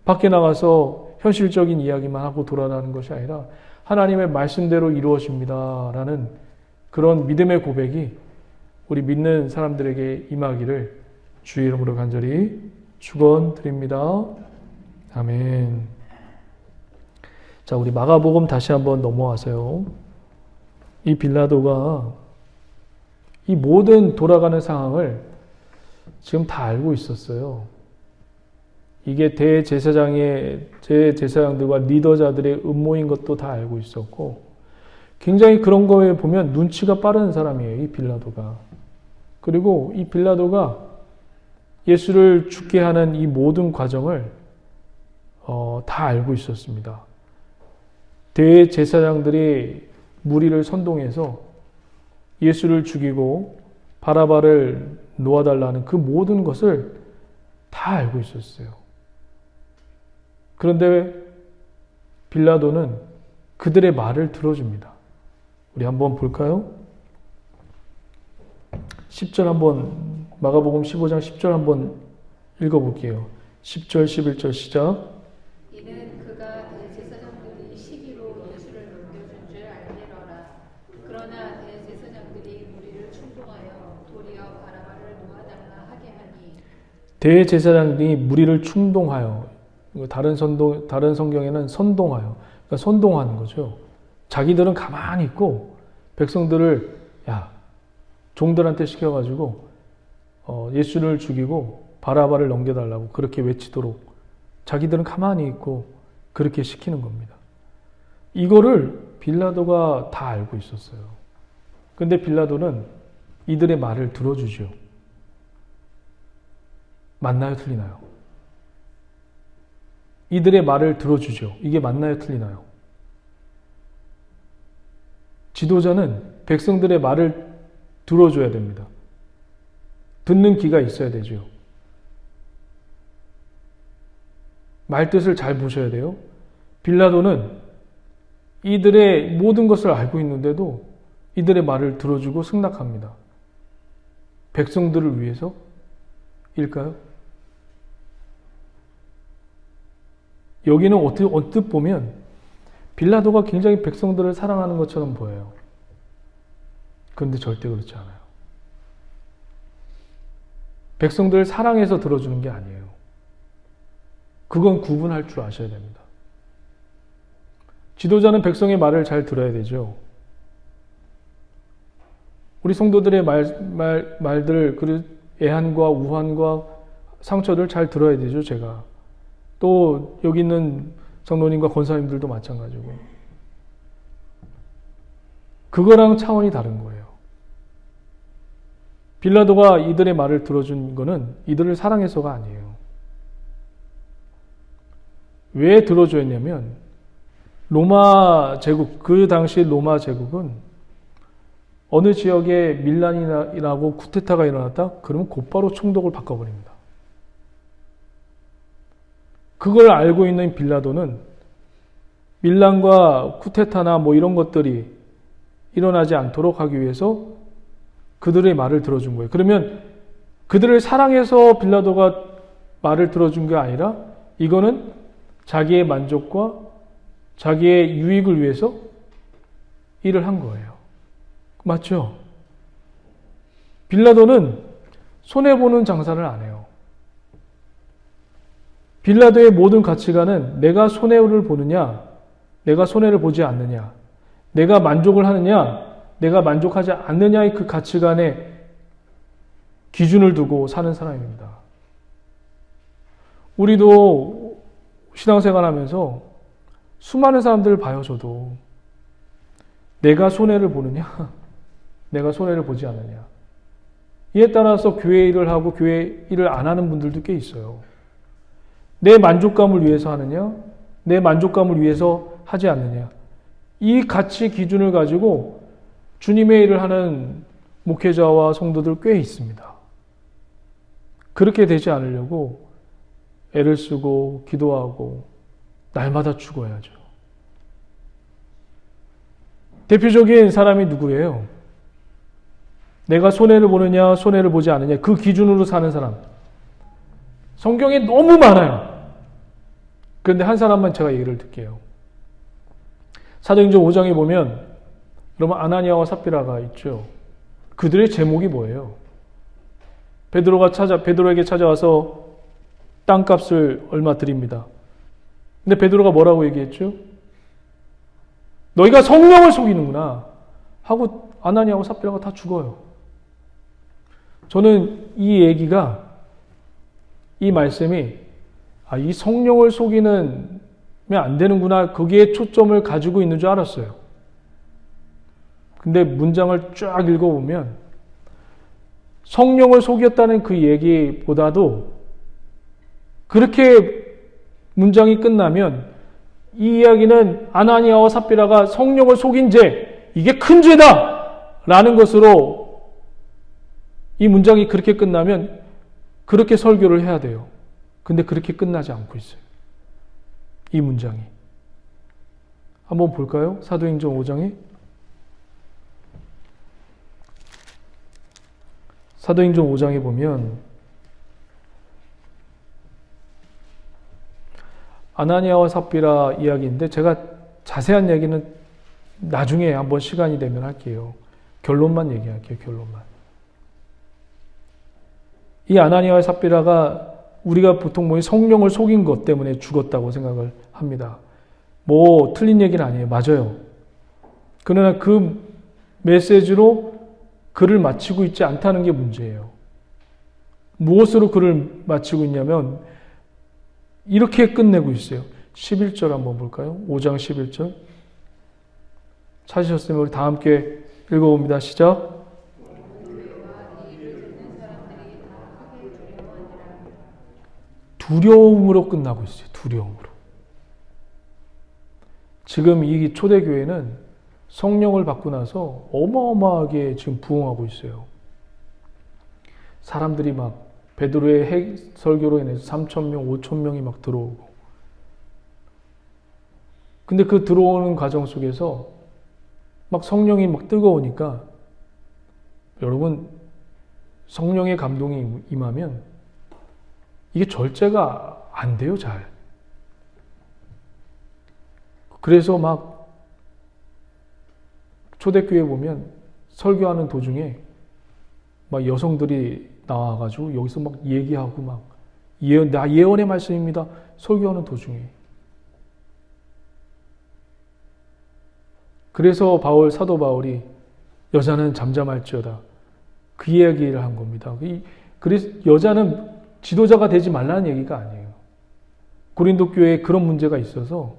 밖에 나가서 현실적인 이야기만 하고 돌아가는 것이 아니라 하나님의 말씀대로 이루어집니다. 라는 그런 믿음의 고백이 우리 믿는 사람들에게 임하기를 주의 이름으로 간절히 축원드립니다. 아멘. 자, 우리 마가복음 다시 한번 넘어와서요. 이 빌라도가 이 모든 돌아가는 상황을 지금 다 알고 있었어요. 이게 대제사장들과 리더자들의 음모인 것도 다 알고 있었고 굉장히 그런 거에 보면 눈치가 빠른 사람이에요. 이 빌라도가. 그리고 이 빌라도가 예수를 죽게 하는 이 모든 과정을 다 알고 있었습니다. 대제사장들이 무리를 선동해서 예수를 죽이고 바라바를 놓아달라는 그 모든 것을 다 알고 있었어요. 그런데 빌라도는 그들의 말을 들어줍니다. 우리 한번 볼까요? 10절 한번 마가복음 15장 10절 한번 읽어볼게요. 10절 11절 시작. 이는 그가 대제사장들이 시기로 예수를 넘겨준 줄 알리러라. 그러나 대제사장들이 무리를 충동하여 도리어 바라바를 놓아달라 하게 하니 대제사장들이 무리를 충동하여 다른 성경에는 선동하여 그러니까 선동하는 거죠. 자기들은 가만히 있고 백성들을 종들한테 시켜가지고 예수를 죽이고 바라바를 넘겨달라고 그렇게 외치도록 자기들은 가만히 있고 그렇게 시키는 겁니다. 이거를 빌라도가 다 알고 있었어요. 근데 빌라도는 이들의 말을 들어주죠. 맞나요? 틀리나요? 이들의 말을 들어주죠. 이게 맞나요? 틀리나요? 지도자는 백성들의 말을 들어줘야 됩니다. 듣는 귀가 있어야 되죠. 말뜻을 잘 보셔야 돼요. 빌라도는 이들의 모든 것을 알고 있는데도 이들의 말을 들어주고 승낙합니다. 백성들을 위해서 일까요? 여기는 언뜻 보면 빌라도가 굉장히 백성들을 사랑하는 것처럼 보여요. 그런데 절대 그렇지 않아요. 백성들을 사랑해서 들어주는 게 아니에요. 그건 구분할 줄 아셔야 됩니다. 지도자는 백성의 말을 잘 들어야 되죠. 우리 성도들의 말들, 그 애한과 우한과 상처를 잘 들어야 되죠, 제가. 또 여기 있는 장로님과 권사님들도 마찬가지고. 그거랑 차원이 다른 거예요. 빌라도가 이들의 말을 들어준 거는 이들을 사랑해서가 아니에요. 왜 들어줬냐면 로마 제국, 그 당시 로마 제국은 어느 지역에 밀란이라고 쿠데타가 일어났다? 그러면 곧바로 총독을 바꿔버립니다. 그걸 알고 있는 빌라도는 밀란과 쿠데타나 뭐 이런 것들이 일어나지 않도록 하기 위해서 그들의 말을 들어준 거예요. 그러면 그들을 사랑해서 빌라도가 말을 들어준 게 아니라 이거는 자기의 만족과 자기의 유익을 위해서 일을 한 거예요. 맞죠? 빌라도는 손해보는 장사를 안 해요. 빌라도의 모든 가치관은 내가 손해를 보느냐, 내가 손해를 보지 않느냐, 내가 만족을 하느냐, 내가 만족하지 않느냐의 그 가치관에 기준을 두고 사는 사람입니다. 우리도 신앙생활 하면서 수많은 사람들을 봐요, 저도. 내가 손해를 보느냐, 내가 손해를 보지 않느냐. 이에 따라서 교회 일을 하고 교회 일을 안 하는 분들도 꽤 있어요. 내 만족감을 위해서 하느냐, 내 만족감을 위해서 하지 않느냐. 이 가치 기준을 가지고 주님의 일을 하는 목회자와 성도들 꽤 있습니다. 그렇게 되지 않으려고 애를 쓰고 기도하고 날마다 죽어야죠. 대표적인 사람이 누구예요? 내가 손해를 보느냐, 손해를 보지 않느냐, 그 기준으로 사는 사람. 성경에 너무 많아요. 그런데 한 사람만 제가 얘기를 드릴게요. 사도행전 5장에 보면 여러분 아나니아와 삽비라가 있죠. 그들의 제목이 뭐예요? 베드로에게 찾아와서 땅값을 얼마 드립니다. 근데 베드로가 뭐라고 얘기했죠? 너희가 성령을 속이는구나 하고 아나니아와 삽비라가 다 죽어요. 저는 이 얘기가, 이 말씀이 이 성령을 속이면 안 되는구나, 거기에 초점을 가지고 있는 줄 알았어요. 근데 문장을 쫙 읽어보면 성령을 속였다는 그 얘기보다도 그렇게 문장이 끝나면 이 이야기는 아나니아와 삽비라가 성령을 속인 죄, 이게 큰 죄다! 라는 것으로 이 문장이 그렇게 끝나면 그렇게 설교를 해야 돼요. 근데 그렇게 끝나지 않고 있어요. 이 문장이. 한번 볼까요? 사도행전 5장에. 사도행전 5장에 보면 아나니아와 삽비라 이야기인데 제가 자세한 얘기는 나중에 한번 시간이 되면 할게요. 결론만 얘기할게요. 결론만. 이 아나니아와 삽비라가 우리가 보통 성령을 속인 것 때문에 죽었다고 생각을 합니다. 틀린 얘기는 아니에요. 맞아요. 그러나 그 메시지로 글을 마치고 있지 않다는 게 문제예요. 무엇으로 글을 마치고 있냐면 이렇게 끝내고 있어요. 11절 한번 볼까요? 5장 11절. 찾으셨으면 우리 다 함께 읽어봅니다. 시작. 두려움으로 끝나고 있어요. 두려움으로. 지금 이 초대교회는 성령을 받고 나서 어마어마하게 지금 부흥하고 있어요. 사람들이 막 베드로의 설교로 인해서 3,000명, 5,000명이 막 들어오고. 근데 그 들어오는 과정 속에서 막 성령이 막 뜨거우니까 여러분 성령의 감동이 임하면 이게 절제가 안 돼요, 잘. 그래서 막 초대교회 보면 설교하는 도중에 막 여성들이 나와가지고 여기서 막 얘기하고 막 예언의 말씀입니다. 설교하는 도중에. 그래서 사도 바울이 여자는 잠잠할지어다. 그 이야기를 한 겁니다. 그래서 여자는 지도자가 되지 말라는 얘기가 아니에요. 고린도 교회에 그런 문제가 있어서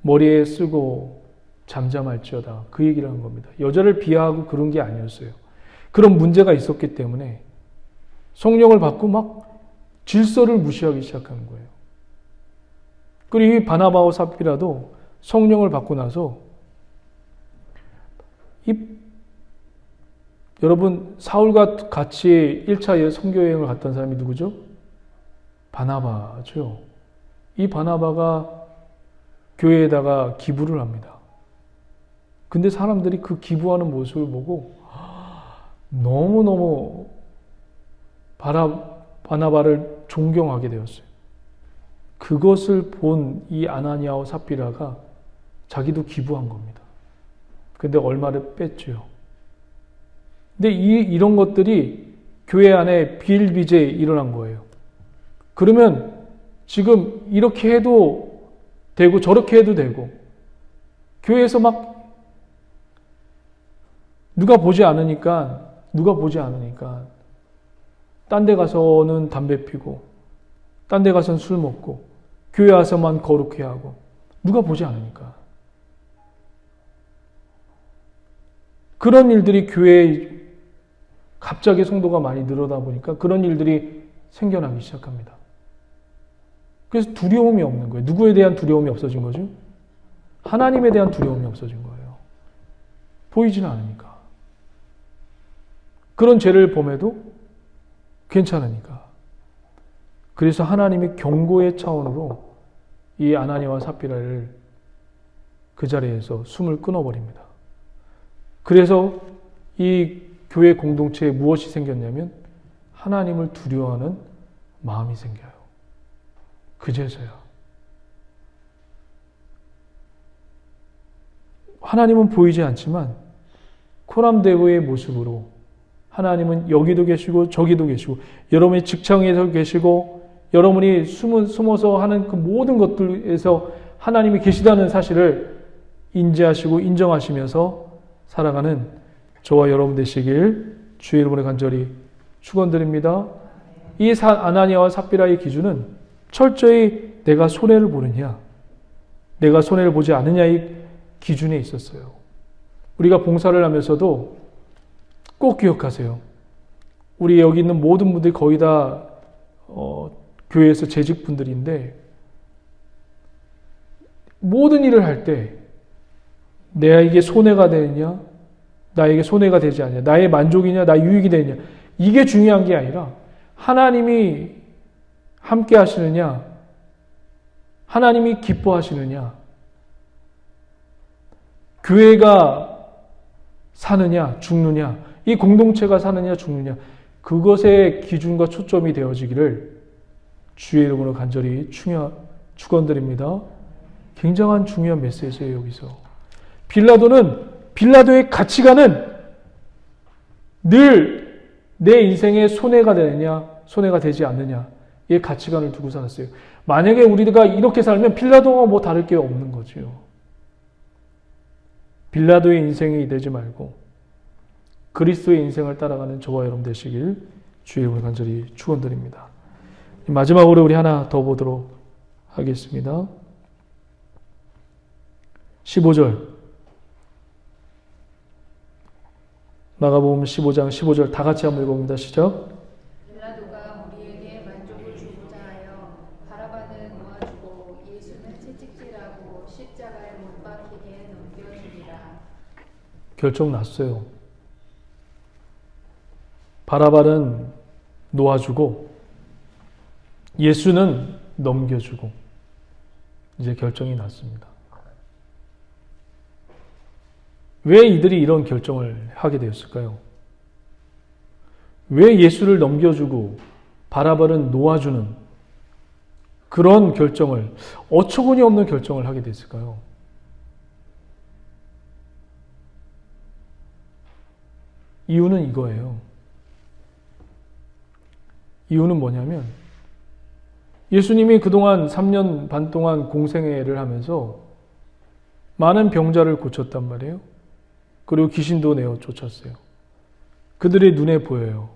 머리에 쓰고 잠잠할지어다. 그 얘기를 한 겁니다. 여자를 비하하고 그런 게 아니었어요. 그런 문제가 있었기 때문에 성령을 받고 막 질서를 무시하기 시작하는 거예요. 그리고 이 바나바와 삽비라도 성령을 받고 나서 여러분 사울과 같이 1차 선교여행을 갔던 사람이 누구죠? 바나바죠. 이 바나바가 교회에다가 기부를 합니다. 근데 사람들이 그 기부하는 모습을 보고 너무너무 바나바를 존경하게 되었어요. 그것을 본 이 아나니아와 삽비라가 자기도 기부한 겁니다. 근데 얼마를 뺐죠. 근데 이런 것들이 교회 안에 비일비재에 일어난 거예요. 그러면 지금 이렇게 해도 되고 저렇게 해도 되고 교회에서 막 누가 보지 않으니까 딴 데 가서는 담배 피고 딴 데 가서는 술 먹고 교회 와서만 거룩해 하고 누가 보지 않으니까 그런 일들이 교회에 갑자기 성도가 많이 늘어다 보니까 그런 일들이 생겨나기 시작합니다. 그래서 두려움이 없는 거예요. 누구에 대한 두려움이 없어진 거죠? 하나님에 대한 두려움이 없어진 거예요. 보이지는 않으니까. 그런 죄를 범해도 괜찮으니까. 그래서 하나님이 경고의 차원으로 이 아나니아와 삽비라를 그 자리에서 숨을 끊어버립니다. 그래서 이 교회 공동체에 무엇이 생겼냐면 하나님을 두려워하는 마음이 생겨요. 그제서야. 하나님은 보이지 않지만 코람데오의 모습으로 하나님은 여기도 계시고 저기도 계시고 여러분이 직장에서 계시고 여러분이 숨어서 하는 그 모든 것들에서 하나님이 계시다는 사실을 인지하시고 인정하시면서 살아가는 저와 여러분 되시길 주의 이름으로 간절히 축원드립니다. 이 아나니아와 삽비라의 기준은 철저히 내가 손해를 보느냐 내가 손해를 보지 않느냐의 기준에 있었어요. 우리가 봉사를 하면서도 꼭 기억하세요. 우리 여기 있는 모든 분들이 거의 다 교회에서 재직분들인데 모든 일을 할 때 내가 손해가 되느냐 나에게 손해가 되지 않느냐 나의 만족이냐 나의 유익이 되느냐 이게 중요한 게 아니라 하나님이 함께 하시느냐 하나님이 기뻐하시느냐 교회가 사느냐 죽느냐 이 공동체가 사느냐 죽느냐 그것의 기준과 초점이 되어지기를 주의 이름으로 간절히 축원드립니다. 굉장한 중요한 메시지예요. 여기서 빌라도의 가치관은 늘 내 인생에 손해가 되느냐 손해가 되지 않느냐 이 가치관을 두고 살았어요. 만약에 우리가 이렇게 살면 빌라도와 뭐 다를 게 없는 거죠. 빌라도의 인생이 되지 말고 그리스도의 인생을 따라가는 저와 여러분 되시길 주의 이름으로 간절히 축원드립니다. 마지막으로 우리 하나 더 보도록 하겠습니다. 15절 마가복음 15장 15절 다 같이 한번 읽어봅니다. 시작. 빌라도가 우리에게 만족을 주고자 하여 바라바는 놓아주고 예수는 채찍질하고 십자가에 못 박히게 넘겨주니라. 결정 났어요. 바라바는 놓아주고 예수는 넘겨주고 이제 결정이 났습니다. 왜 이들이 이런 결정을 하게 되었을까요? 왜 예수를 넘겨주고 바라바를 놓아주는 그런 결정을 어처구니 없는 결정을 하게 됐을까요? 이유는 이거예요. 이유는 뭐냐면 예수님이 그동안 3년 반 동안 공생애를 하면서 많은 병자를 고쳤단 말이에요. 그리고 귀신도 내어 쫓았어요. 그들의 눈에 보여요.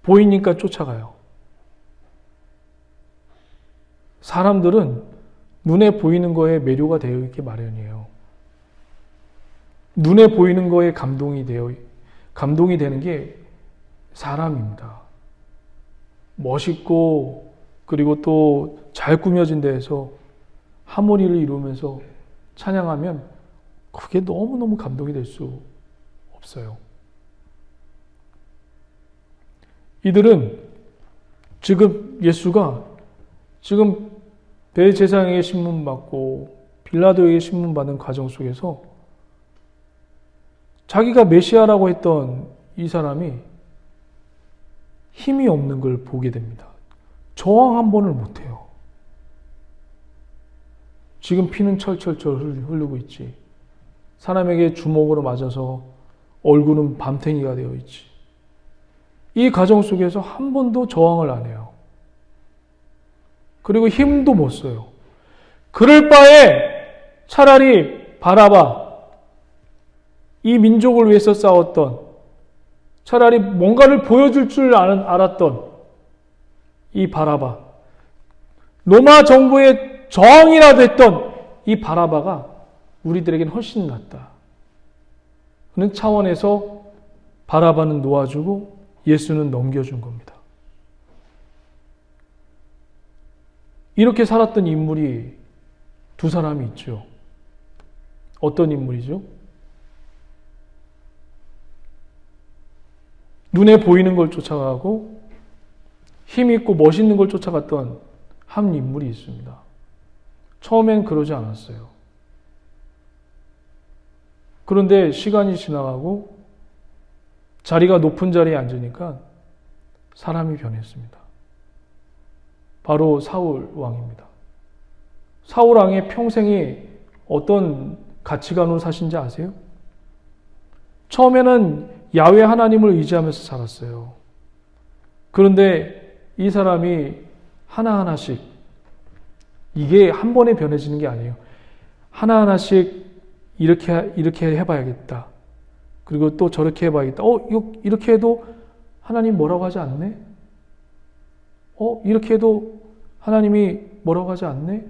보이니까 쫓아가요. 사람들은 눈에 보이는 거에 매료가 되어 있기 마련이에요. 눈에 보이는 거에 감동이 되는 게 사람입니다. 멋있고 그리고 또 잘 꾸며진 데에서 하모니를 이루면서 찬양하면 그게 너무너무 감동이 될 수 없어요. 이들은 예수가 지금 대제사장에게 신문받고 빌라도에게 신문받는 과정 속에서 자기가 메시아라고 했던 이 사람이 힘이 없는 걸 보게 됩니다. 저항 한 번을 못해요. 지금 피는 철철철 흐르고 있지. 사람에게 주먹으로 맞아서 얼굴은 밤탱이가 되어 있지. 이 가정 속에서 한 번도 저항을 안 해요. 그리고 힘도 못 써요. 그럴 바에 차라리 바라바, 이 민족을 위해서 싸웠던, 차라리 뭔가를 보여줄 줄 알았던 이 바라바, 로마 정부의 저항이라도 했던 이 바라바가 우리들에게는 훨씬 낫다. 그런 차원에서 바라바는 놓아주고 예수는 넘겨준 겁니다. 이렇게 살았던 인물이 두 사람이 있죠. 어떤 인물이죠? 눈에 보이는 걸 쫓아가고 힘 있고 멋있는 걸 쫓아갔던 한 인물이 있습니다. 처음엔 그러지 않았어요. 그런데 시간이 지나가고 자리가 높은 자리에 앉으니까 사람이 변했습니다. 바로 사울 왕입니다. 사울 왕의 평생이 어떤 가치관으로 사신지 아세요? 처음에는 야훼 하나님을 의지하면서 살았어요. 그런데 이 사람이 하나하나씩, 이게 한 번에 변해지는 게 아니에요. 하나하나씩 이렇게 해봐야겠다. 그리고 또 저렇게 해봐야겠다. 이렇게 해도 하나님 뭐라고 하지 않네? 이렇게 해도 하나님이 뭐라고 하지 않네?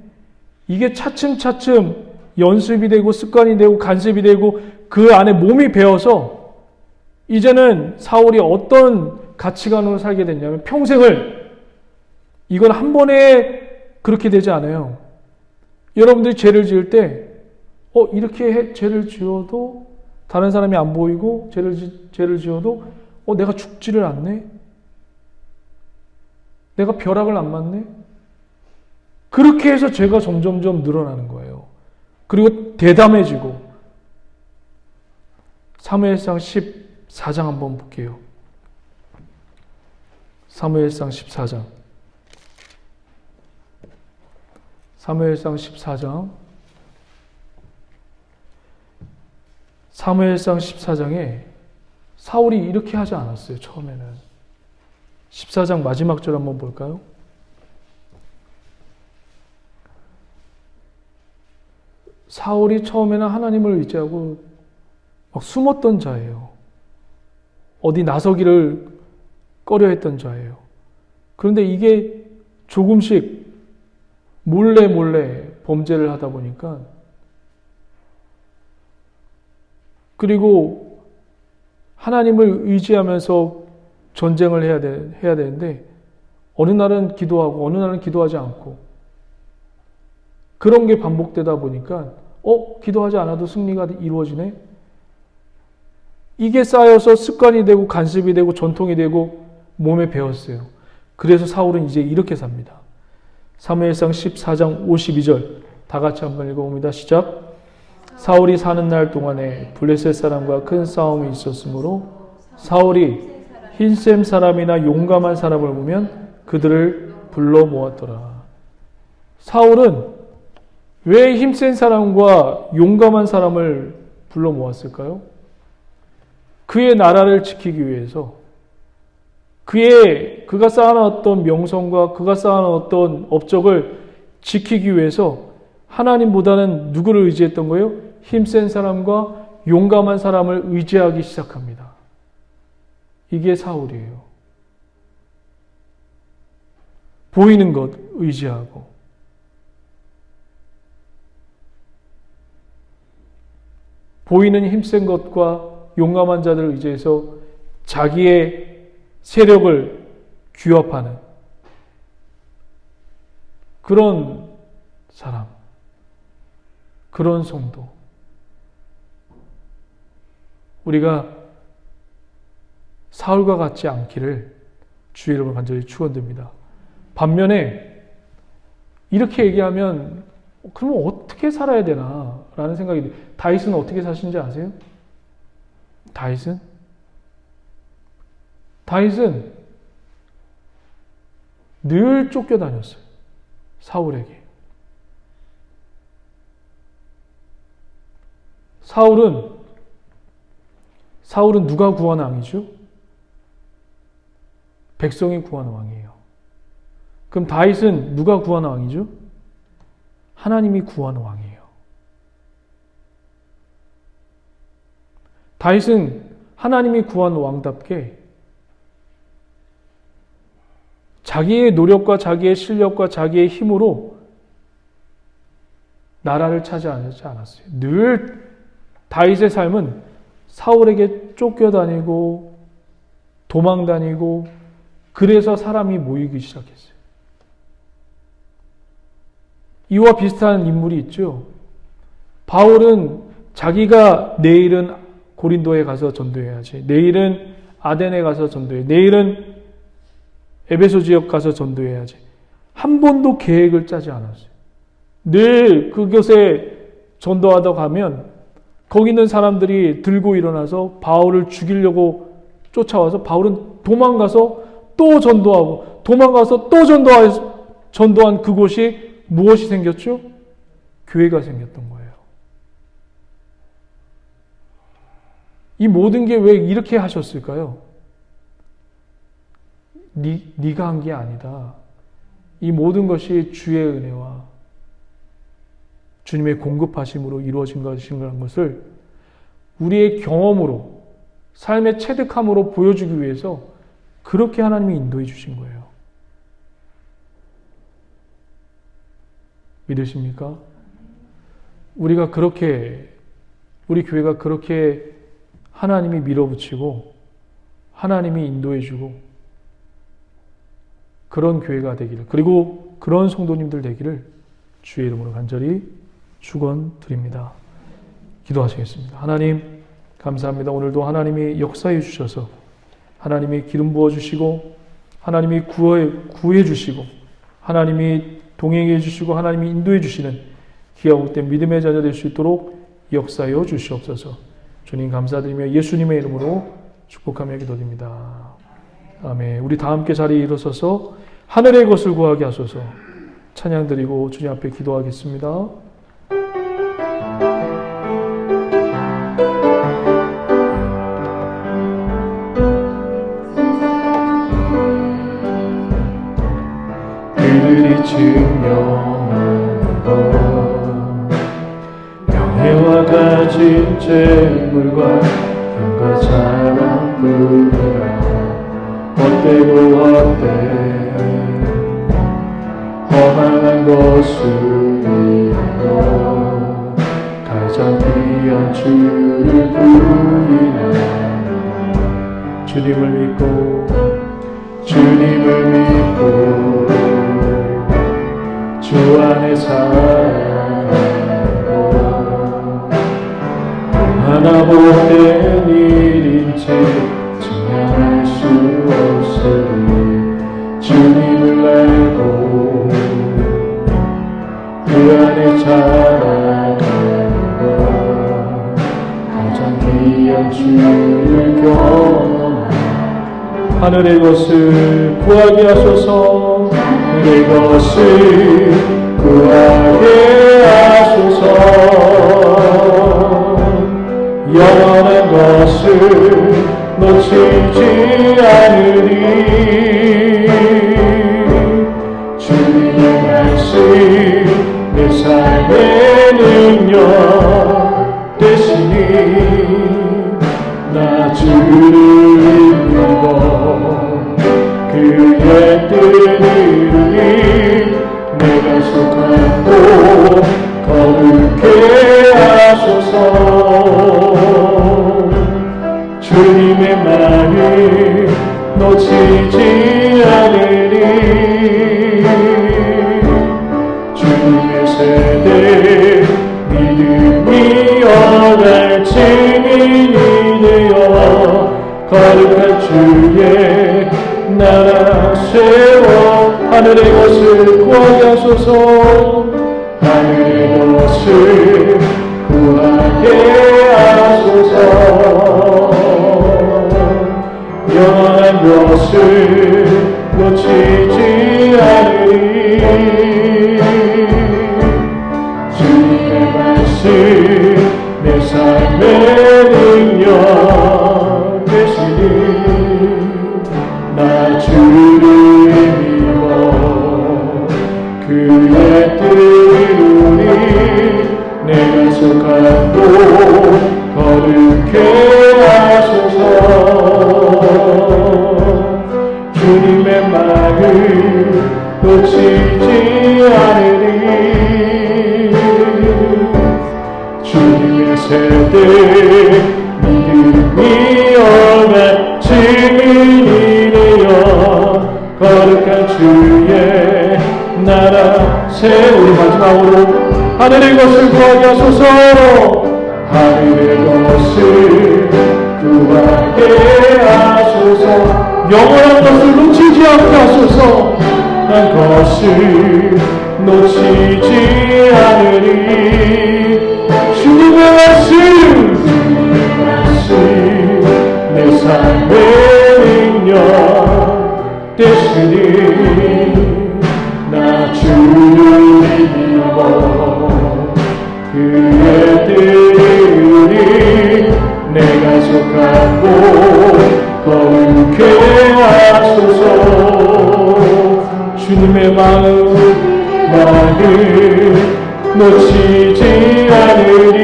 이게 차츰차츰 연습이 되고 습관이 되고 간섭이 되고 그 안에 몸이 배어서 이제는 사울이 어떤 가치관으로 살게 됐냐면 평생을, 이건 한 번에 그렇게 되지 않아요. 여러분들이 죄를 지을 때 이렇게 죄를 지어도 다른 사람이 안 보이고 죄를 지어도 내가 죽지를 않네? 내가 벼락을 안 맞네? 그렇게 해서 죄가 점점점 늘어나는 거예요. 그리고 대담해지고. 사무엘상 14장 한번 볼게요. 사무엘상 14장. 사무엘상 14장. 사무엘상 14장에 사울이 이렇게 하지 않았어요. 처음에는. 14장 마지막 절 한번 볼까요? 사울이 처음에는 하나님을 의지하고 막 숨었던 자예요. 어디 나서기를 꺼려했던 자예요. 그런데 이게 조금씩 몰래 범죄를 하다 보니까, 그리고 하나님을 의지하면서 전쟁을 해야 되는데 어느 날은 기도하고 어느 날은 기도하지 않고, 그런 게 반복되다 보니까 기도하지 않아도 승리가 이루어지네? 이게 쌓여서 습관이 되고 간섭이 되고 전통이 되고 몸에 배었어요. 그래서 사울은 이제 이렇게 삽니다. 사무엘상 14장 52절 다 같이 한번 읽어봅니다. 시작. 사울이 사는 날 동안에 블레셋 사람과 큰 싸움이 있었으므로 사울이 흰셈 사람이나 용감한 사람을 보면 그들을 불러 모았더라. 사울은 왜 힘센 사람과 용감한 사람을 불러 모았을까요? 그의 나라를 지키기 위해서, 그가 쌓아놨던 명성과 그가 쌓아놨던 업적을 지키기 위해서 하나님보다는 누구를 의지했던 거예요? 힘센 사람과 용감한 사람을 의지하기 시작합니다. 이게 사울이에요. 보이는 것 의지하고, 보이는 힘센 것과 용감한 자들을 의지해서 자기의 세력을 규합하는 그런 사람, 그런 성도. 우리가 사울과 같지 않기를 주의 이름으로 간절히 축원드립니다. 반면에 이렇게 얘기하면 그러면 어떻게 살아야 되나 라는 생각이 들어요. 다윗은 어떻게 사신지 아세요? 다윗은 늘 쫓겨다녔어요. 사울에게. 사울은 누가 구한 왕이죠? 백성이 구한 왕이에요. 그럼 다윗은 누가 구한 왕이죠? 하나님이 구한 왕이에요. 다윗은 하나님이 구한 왕답게 자기의 노력과 자기의 실력과 자기의 힘으로 나라를 차지하지 않았어요. 늘 다윗의 삶은 사울에게 쫓겨다니고 도망다니고 그래서 사람이 모이기 시작했어요. 이와 비슷한 인물이 있죠. 바울은 자기가 내일은 고린도에 가서 전도해야지, 내일은 아덴에 가서 전도해, 내일은 에베소 지역 가서 전도해야지, 한 번도 계획을 짜지 않았어요. 늘 그곳에 전도하다 가면 거기 있는 사람들이 들고 일어나서 바울을 죽이려고 쫓아와서 바울은 도망가서 또 전도하고 도망가서 또 전도한 그곳이 무엇이 생겼죠? 교회가 생겼던 거예요. 이 모든 게 왜 이렇게 하셨을까요? 네가 한 게 아니다. 이 모든 것이 주의 은혜와 주님의 공급하심으로 이루어진 것을 우리의 경험으로, 삶의 체득함으로 보여주기 위해서 그렇게 하나님이 인도해 주신 거예요. 믿으십니까? 우리 교회가 그렇게 하나님이 밀어붙이고 하나님이 인도해 주고 그런 교회가 되기를, 그리고 그런 성도님들 되기를 주의 이름으로 간절히 축원드립니다. 기도하시겠습니다. 하나님 감사합니다. 오늘도 하나님이 역사해 주셔서 하나님이 기름 부어 주시고 하나님이 구해 주시고 하나님이 동행해 주시고 하나님이 인도해 주시는 귀하고 복된 믿음의 자녀 될 수 있도록 역사하여 주시옵소서. 주님 감사드리며 예수님의 이름으로 축복하며 기도드립니다. 아멘. 우리 다 함께 자리에 일어서서 하늘의 것을 구하게 하소서. 찬양드리고 주님 앞에 기도하겠습니다. 그들이 증명한 것, 명예와 가진 재물과 힘과 자랑뿐이라. 헛되고 헛된 허망한 것을 위하여 가장 귀한 주를 부인하며 주님을 믿고 주 안에 살아가고 얼마나 복된 일인지 증명할 수 없으니 주님을 알고 그 안에 자라가는 것, 가장 귀한 주를 경험하며 하늘의 것을 구하게 하소서. 하늘의 것을 구하게 하소서. 영원한 것을 놓치지 않으리. 주님의 말씀 내 삶의 능력 되시니 나 주를 믿어 그의 뜻을 이루니 내가 속한 곳 거룩해 하소서. 주님의 말을 놓치지 않으리. 주님의 세대 믿음이 어갈 증인이 되어 거룩한 주의 나라 세워 하늘의 것을 구하게 하소서. 하늘의 것을 구하게 하소서. 영원한 것을 놓치지 않으리. 주님의 말씀 내 삶 되시니 나 주를 믿어 그의 뜻이루니 내가 속한 곳 거룩해 하소서. 주님의 말을 놓치지 않으리. 주님의 세대 믿음이 어간 증인이 되어 거룩한 주의 나라 세우리. 마지막으로 하늘의 것을 구하게 하소서. 하늘의 것을 구하게 하소서. 영원한 것을 놓치지 않게 하소서. 난 것을 놓치지 않으리. 주님의 말씀 내 삶의 능력 되시니 나 주를 믿어 그의 뜻이 내가 속한 곳 거룩해 하소서. 주님의 마음을 놓치지 않으리.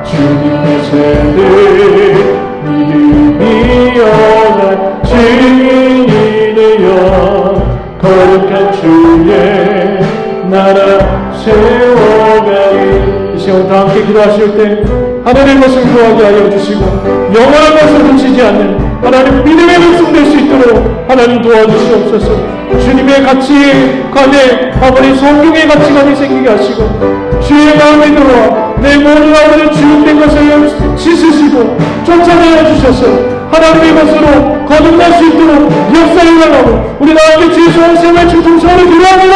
주님의 세대 믿음이 어간 증인이 되어 거룩한 주의 나라 세워가리. 이 시간 다 함께 기도하실 때 하늘의 것을 구하게 하여 주시고 영원한 것을 놓치지 않는 하나님 믿음의 백성 될 수 있도록 하나님 도와주시옵소서. 주님의 가치 가운데 아버지 성경의 가치관이 생기게 하시고 주의 마음에 들어와 내 모든 아버지 주인된 것을 씻으시고 쫓아내어 주셔서 하나님의 것으로 거듭날 수 있도록 역사에 나가고 우리 다 함께 주의 소원 생활 충성을 기도합니다.